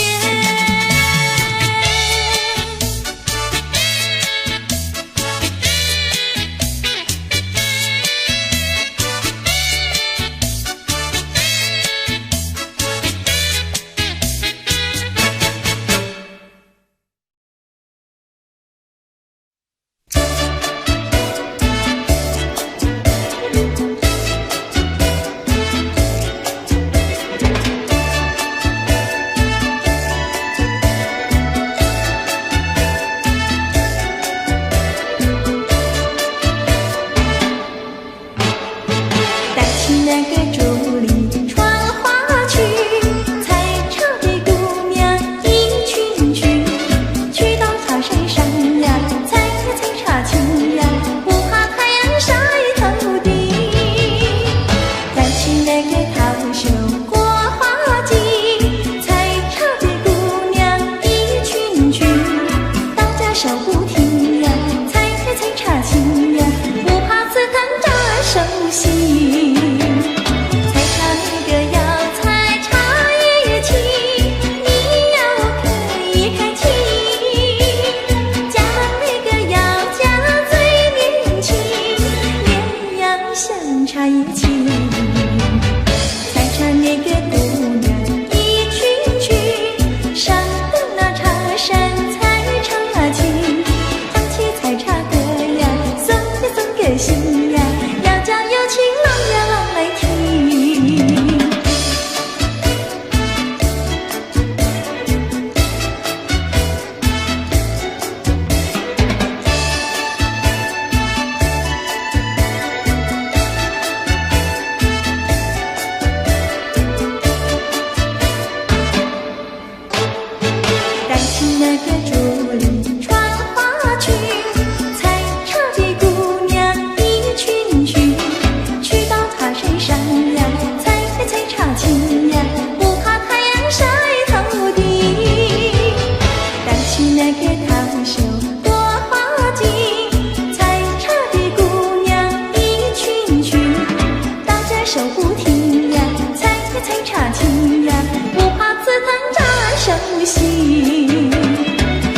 起采茶青呀，不怕刺藤扎手心。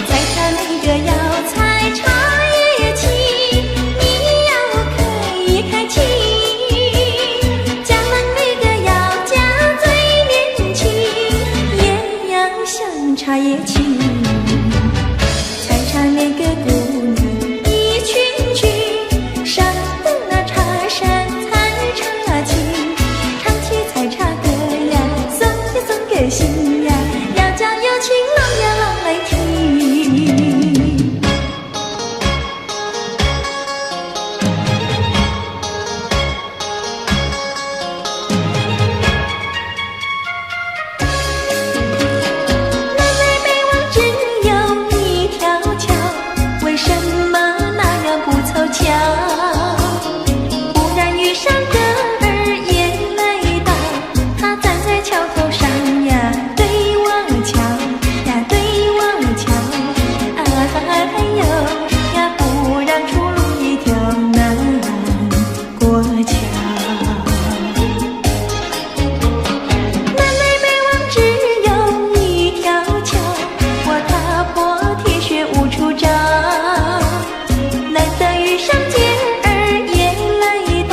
采茶那个要采茶叶青，你要开青。嫁郎那个要嫁最年轻，也要像茶叶青。采茶那个姑娘一群群，上的那茶山采茶青。唱起采茶歌呀，送呀送给新呀，要叫有情郎呀郎来听。南北北望只有一条桥，为什么那样不凑巧？忽然遇上个儿也来到，他站在桥头上呀，对我瞧呀，对我瞧，哎呦呀，不让出路一条难过桥。南北北望只有一条桥，我踏破铁鞋无处找。难得遇上姐儿也来到，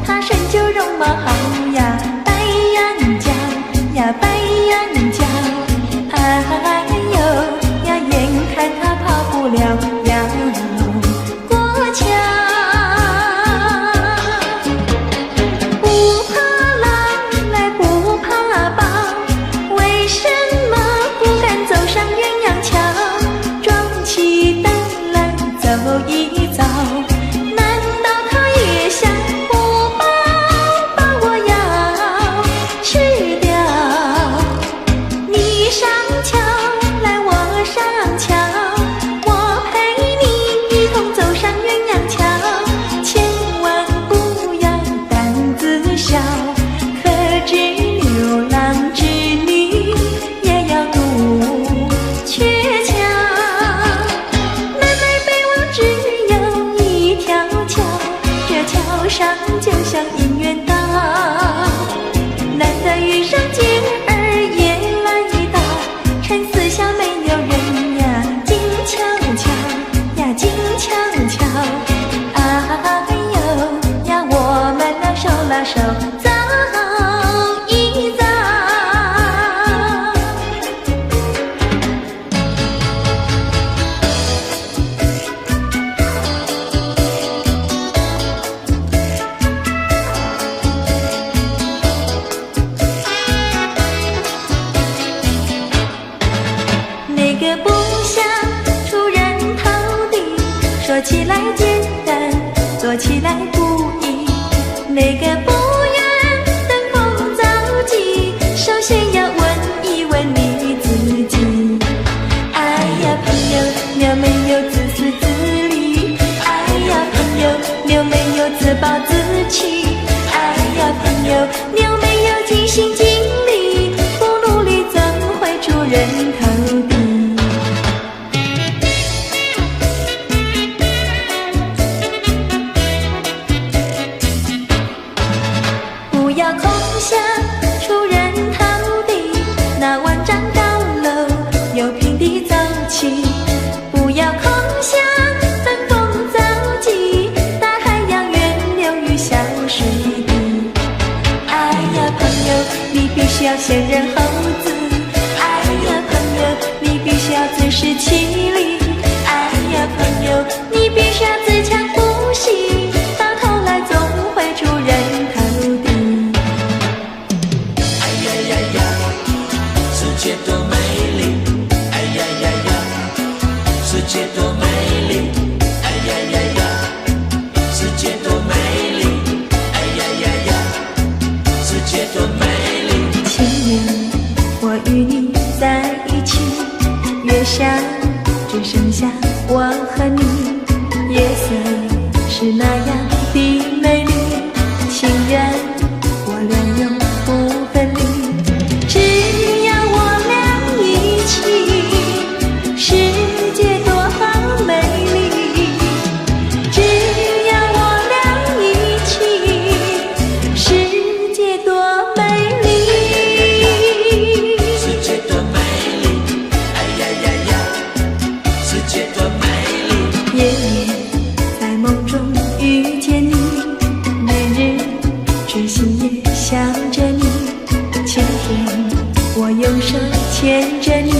她身就容貌好呀，白羊角呀，白羊角，哎呦呀，眼看她跑不了要过桥。不怕狼来不怕豹，为什么不敢走上鸳鸯桥？壮起胆来走一遭，难道他也想不饱把我要吃掉？你上桥来我上桥，我陪你一同走上鸳鸯桥，千万不要胆子小，可知牛郎织女也要渡鹊桥。南北北望只有一条桥，这桥上就像姻缘岛。难得遇上姐儿也来到，趁四下没有人呀，静悄悄呀，静悄悄，哎呦呀，我们俩手拉手走一遭。那个不想出人头地，说起来简单，做起来不易。那个不愿登峰造极，首先要问一问你自己。哎呀朋友，你有没有自私自利？哎呀朋友，你有没有自暴自弃？哎呀朋友，你有没有尽心尽力？不努力怎会出人头地？不要空想出人头地，那万丈高楼有平地走起。不要空想登峰造极，大海洋源流于小水滴。哎呀朋友，你必须要先人后子。哎呀朋友，你必须要自食其力。哎呀朋友，你必须要自强不息，到头来总会出人头地。哎呀呀呀，世界多美丽！哎呀呀呀，世界多美丽！哎呀呀呀，世界多美丽！哎呀呀呀，世界多美丽！情人，我与你在一起，月下只剩下我和你，夜色是那样的美丽，情人我俩永不分离，只要我俩一起，世界多美丽，只要我俩一起，世界多美丽。你，晴天我用手牵着你，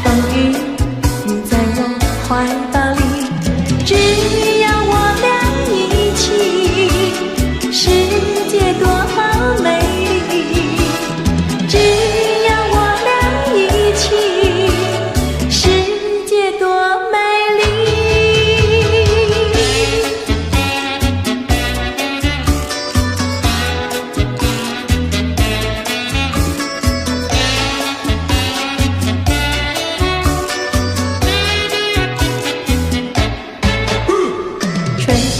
风雨你在我怀抱里，只要我俩一起，世界多么美丽。只要我俩一起，世界多美丽。春天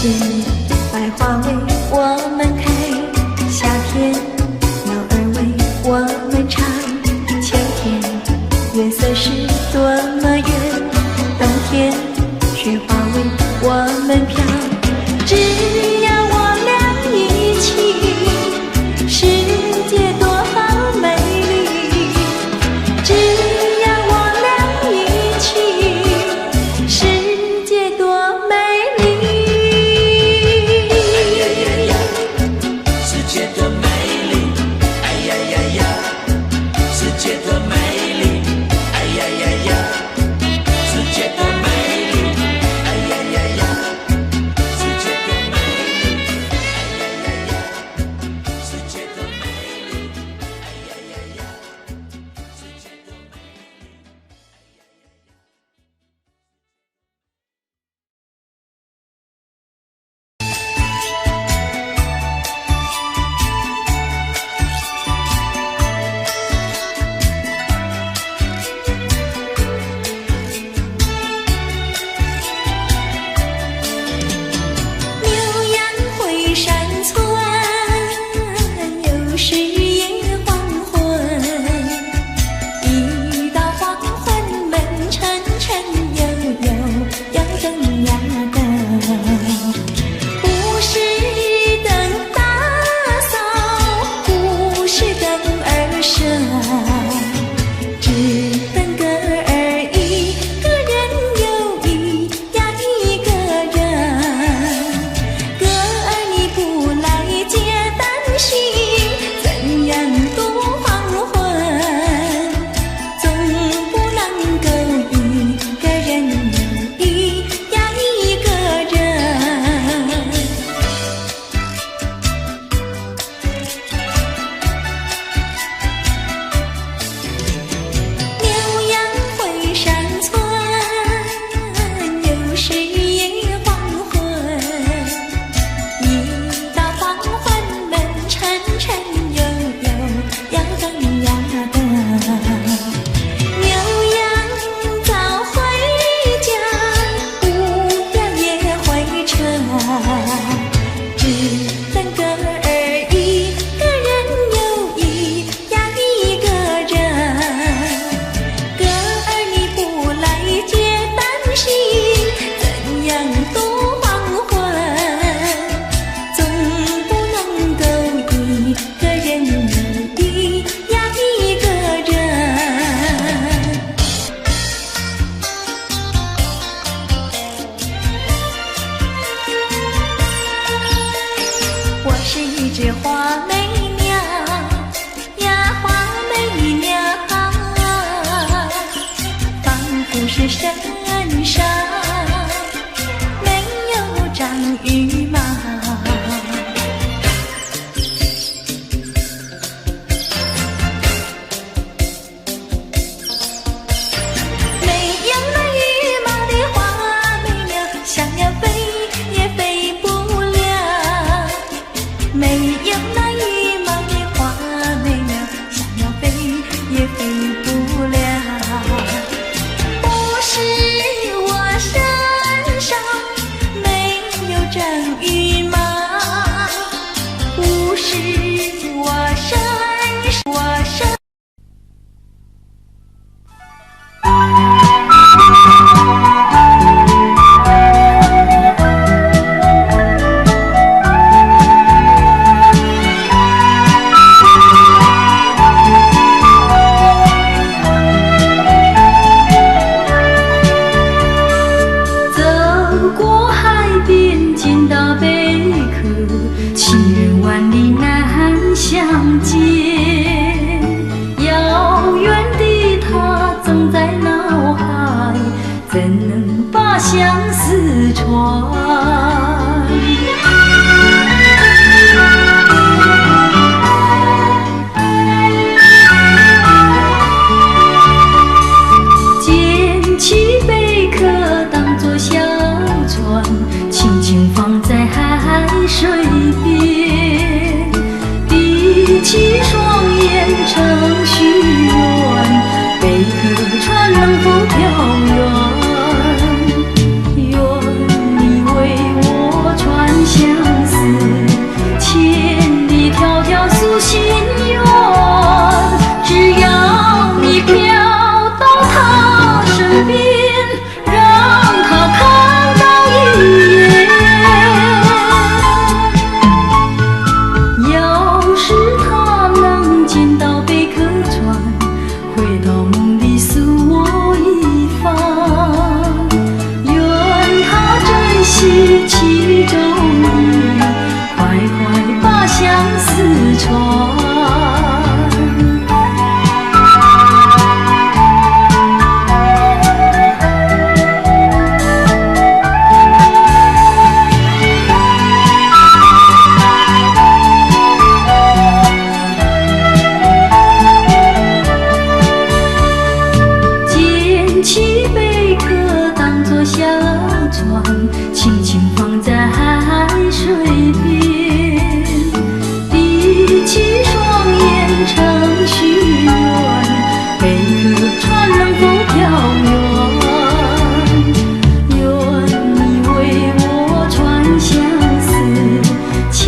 百花为我们开，夏天鸟儿为我们唱，秋天月色是多么圆，冬天雪花为我们飘。只要我俩一起，世界多么美丽。只要我俩一起，世界多美丽。世界多美丽，哎呀呀呀！世界多美丽，哎呀呀呀！世界多美丽，哎呀呀呀！世界多美丽，哎呀呀呀！世界多美丽。相思船。捡起贝壳当作小船，轻轻放在海水边，闭起双眼成许愿，贝壳船能否飘远？愿你为我传相思，千里迢迢诉心愿。只要你飘到他身边，让他看到一眼。要是他能见到贝壳船，回到梦里诉我一番。愿他珍惜其中意，快快把相思传。捡起贝壳当作小船，轻轻放在海水边，闭起双眼成许愿，贝壳船能否飘远？愿你为我传相思，千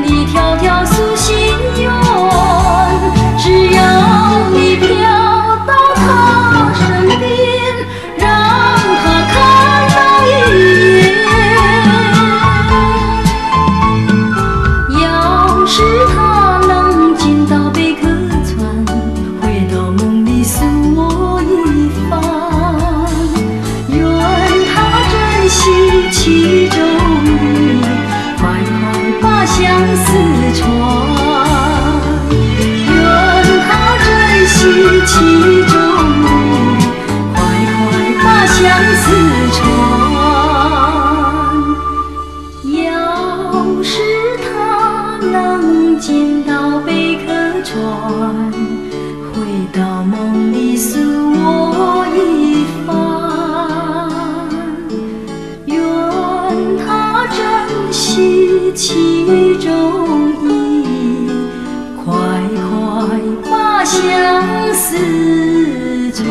里迢迢诉心愿。只要你飘到他身边，让他看到一眼。要是他能见到贝壳船，回到梦里诉我一番。愿他珍惜其中意，快快把相思传。愿他珍惜其中意，快快把相思传。要是他能见到贝壳船，回到梦里诉我一番。愿他珍惜其中意，快快把相思传。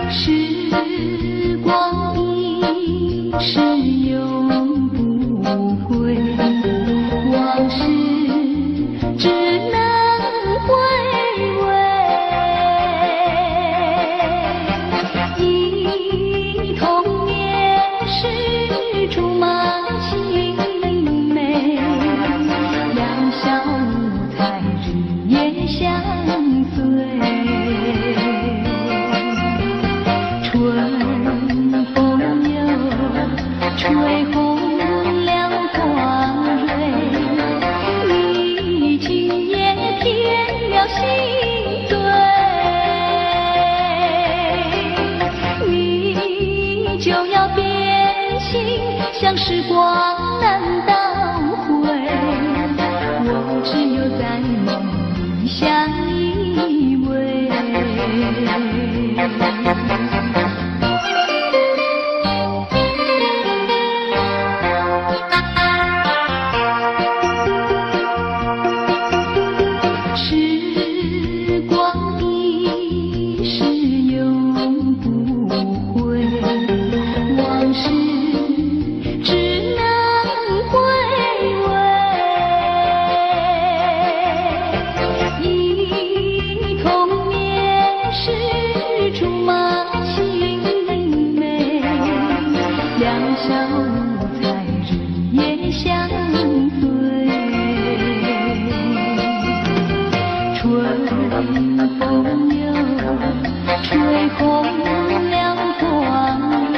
时光一逝永不回，往事只能回味。忆童年时竹马青梅，两小无猜日夜相随。春风又吹红了花蕊，你今夜添了心醉，你就要变心，像时光难倒回，我只有在梦里相依偎。时光一逝永不回，往事只能回味。忆童年时竹马青梅，两小无猜日夜相随。春风又吹红了花蕊，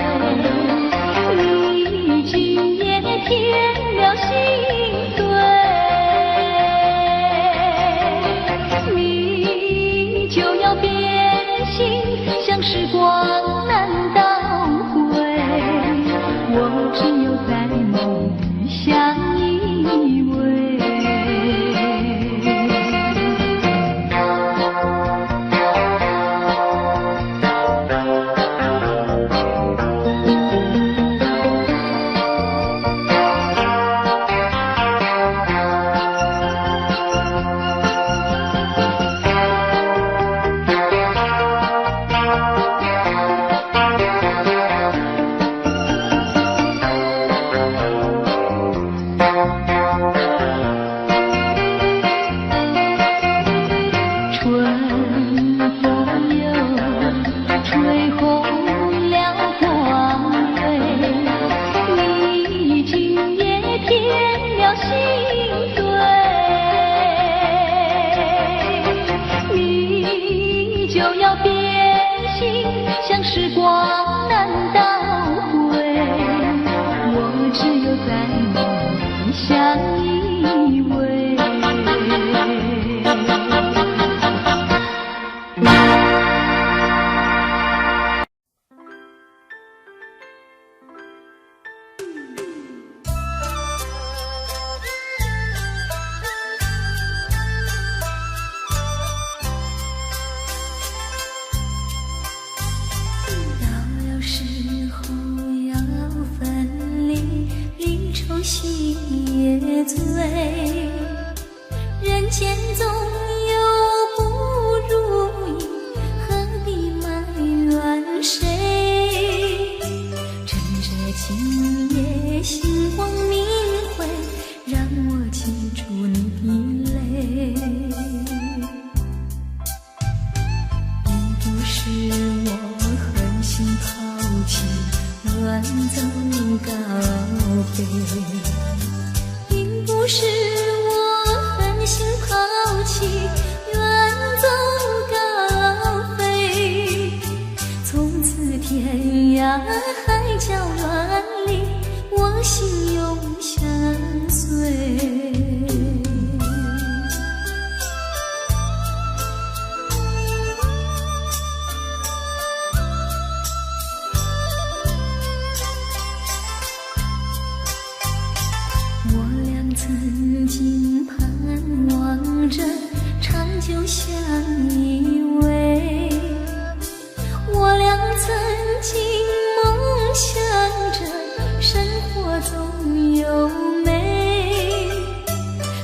要变心，像时光难倒回，我只有在梦里相依偎。心也醉，人间总有不如意，何必埋怨谁？趁着今夜星光明辉，让我记住你的泪。并不是我狠心抛弃，乱走高飞，并不是我狠心抛弃，远走高飞。从此天涯海角远离，我心永相随。曾经盼望着长久相依偎，我俩曾经梦想着生活总有美。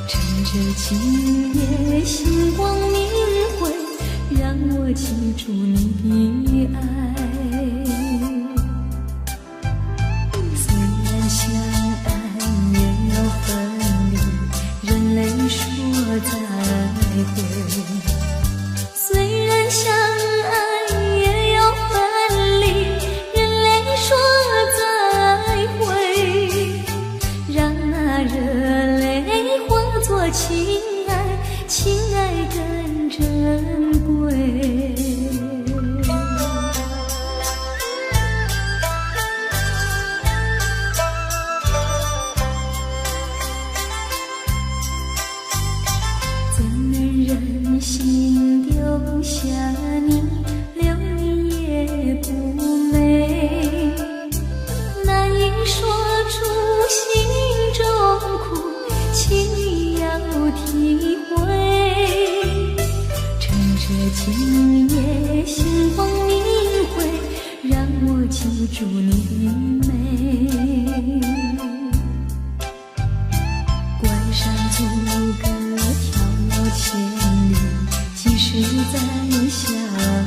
趁着今夜星光明辉，让我记住你的爱。虽然相爱也要分离，人类说再会。虽然相爱也要分离，人类说再会。让那热泪化作情爱，情爱更珍贵。心丢下你，留你也不美，难以说出心中苦，请你要体会。趁着今夜星光明辉，让我记住你的美。关山阻隔迢千里，即使再相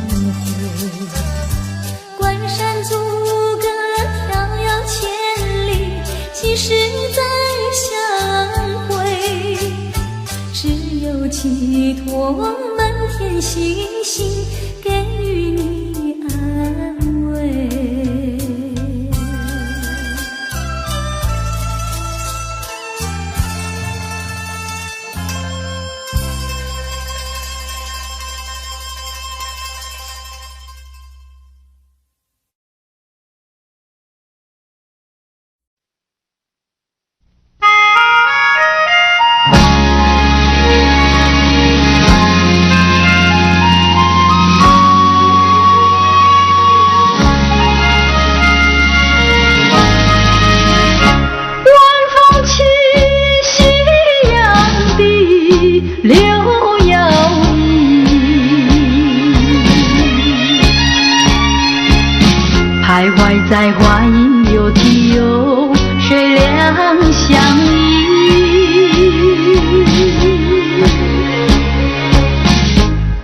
会。关山阻隔迢千里，即使再相会。只有寄托满天星星，给予你安慰。徘徊在花影有题有水两相依，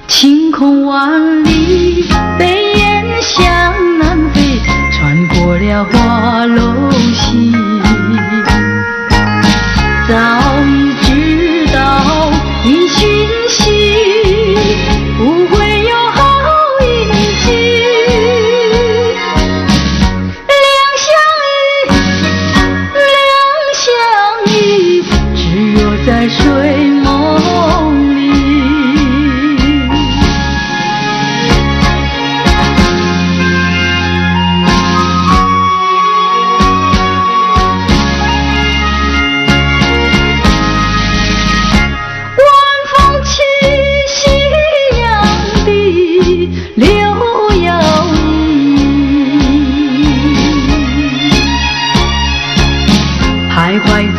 晴空万里，北雁向南飞，穿过了花楼溪，早已知道因讯息，不会有好运气。在睡梦里，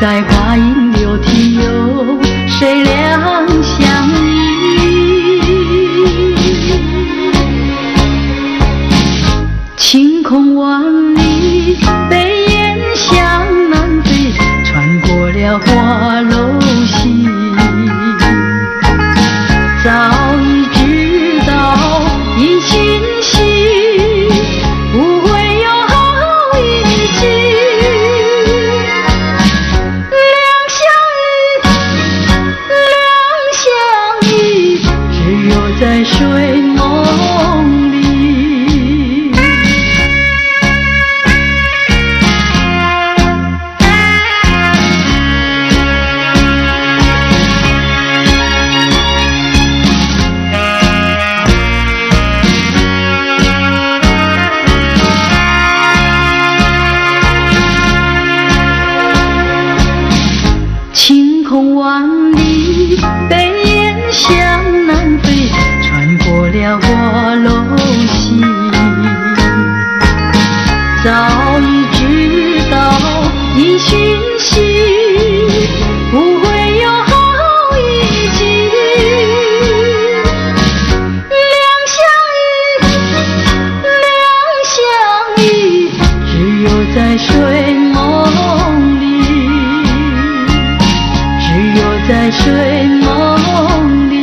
在花影柳堤有谁两相依？晴空万里，北雁向南飞，穿过了花楼溪。早已知道一心兮，不会有好运气。两相依，只有在睡梦里。晴空万里，北雁向南飞，穿过了花楼溪。早已知道一心兮，不会有好运气。两相依，只有在睡梦里。只有在睡梦里，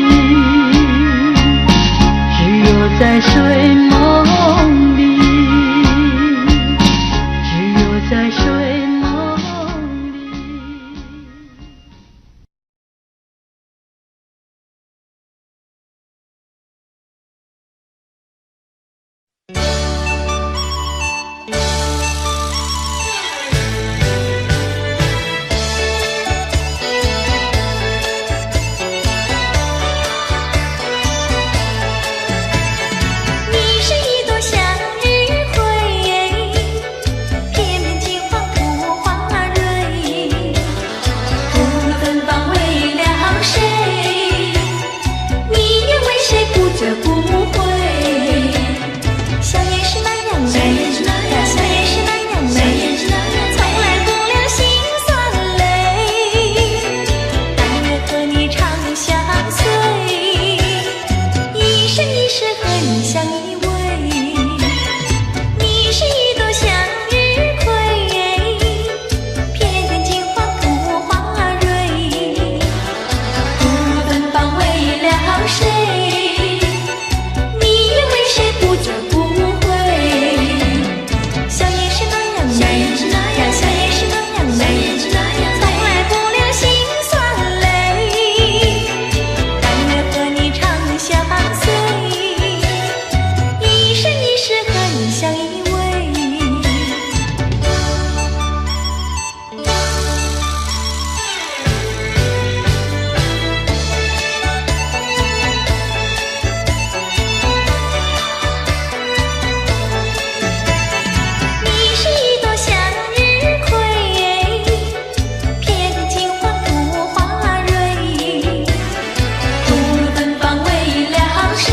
只有在睡梦里，只有在睡梦里。你是一朵向日葵，片片金黄吐花蕊，不芬芳为了谁？你愿为谁不折不回？想也是那样美，想也是那样美，从来不流辛酸泪。但愿和你长相随，一生一世和你相依偎。你是一朵向日葵，片片金黄吐花蕊，不芬芳为了谁？你愿为谁不折不回？想也是那样美，想也是那样美，从来不流辛酸泪。但愿和你长相随，一生一世和你相依偎。你是一朵向日葵，片片金黄吐花蕊，不芬芳为了谁？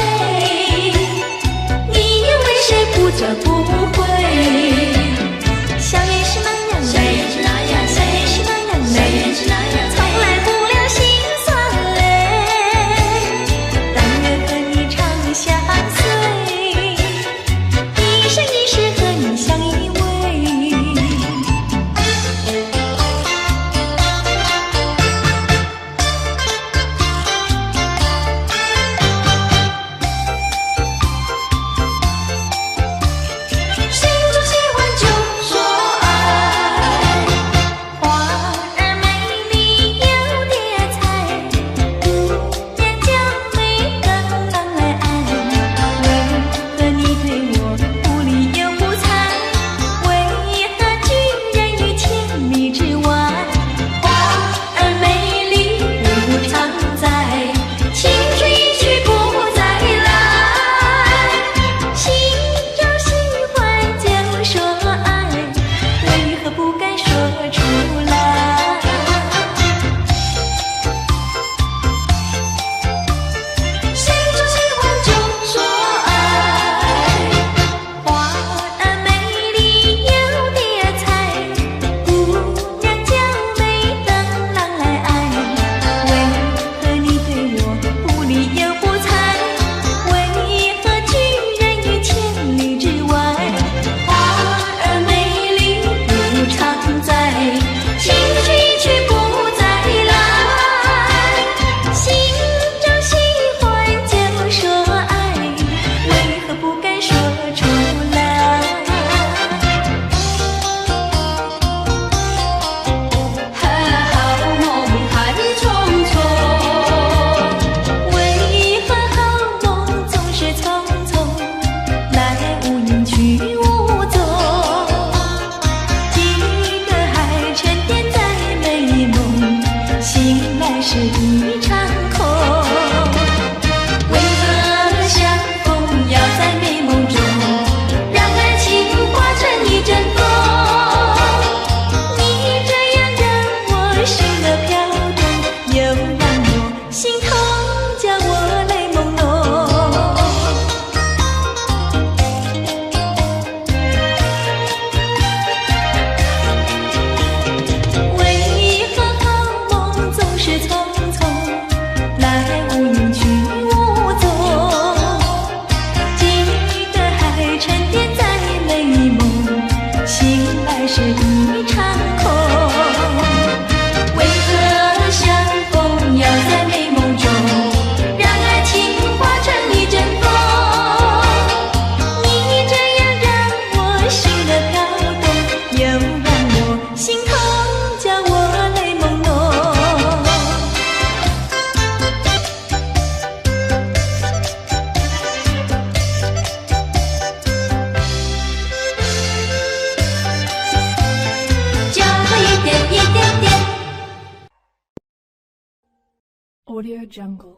Audio Jungle.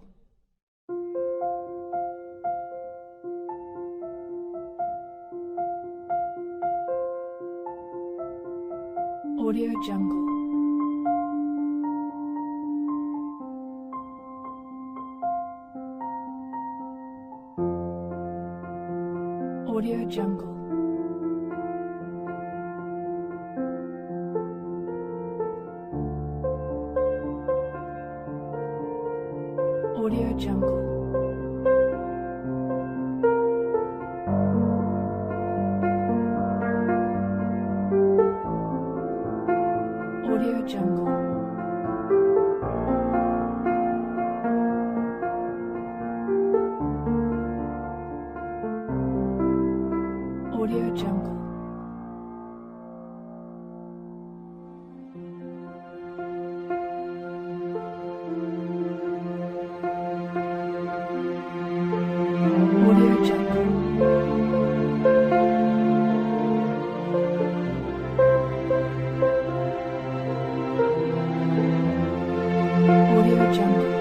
Audio Jungle. Audio Jungle. Audio Jungle. Audio Jungle. Audio Jungle. Audio Jungle. Audio Jungle.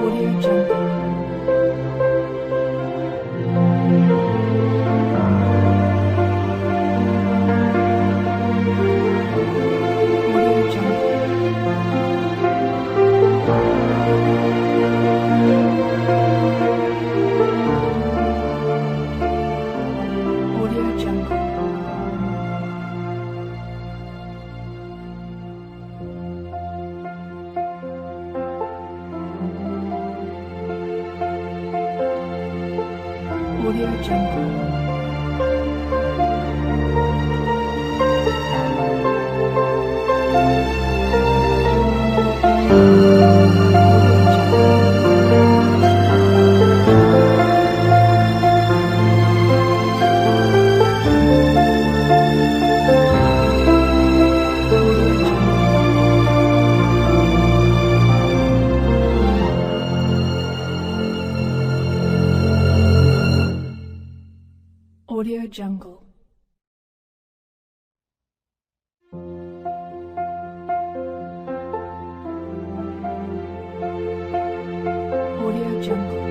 Audio Jungle. Audio Jungle. Audio Jungle. Audio Jungle. Audio Jungle.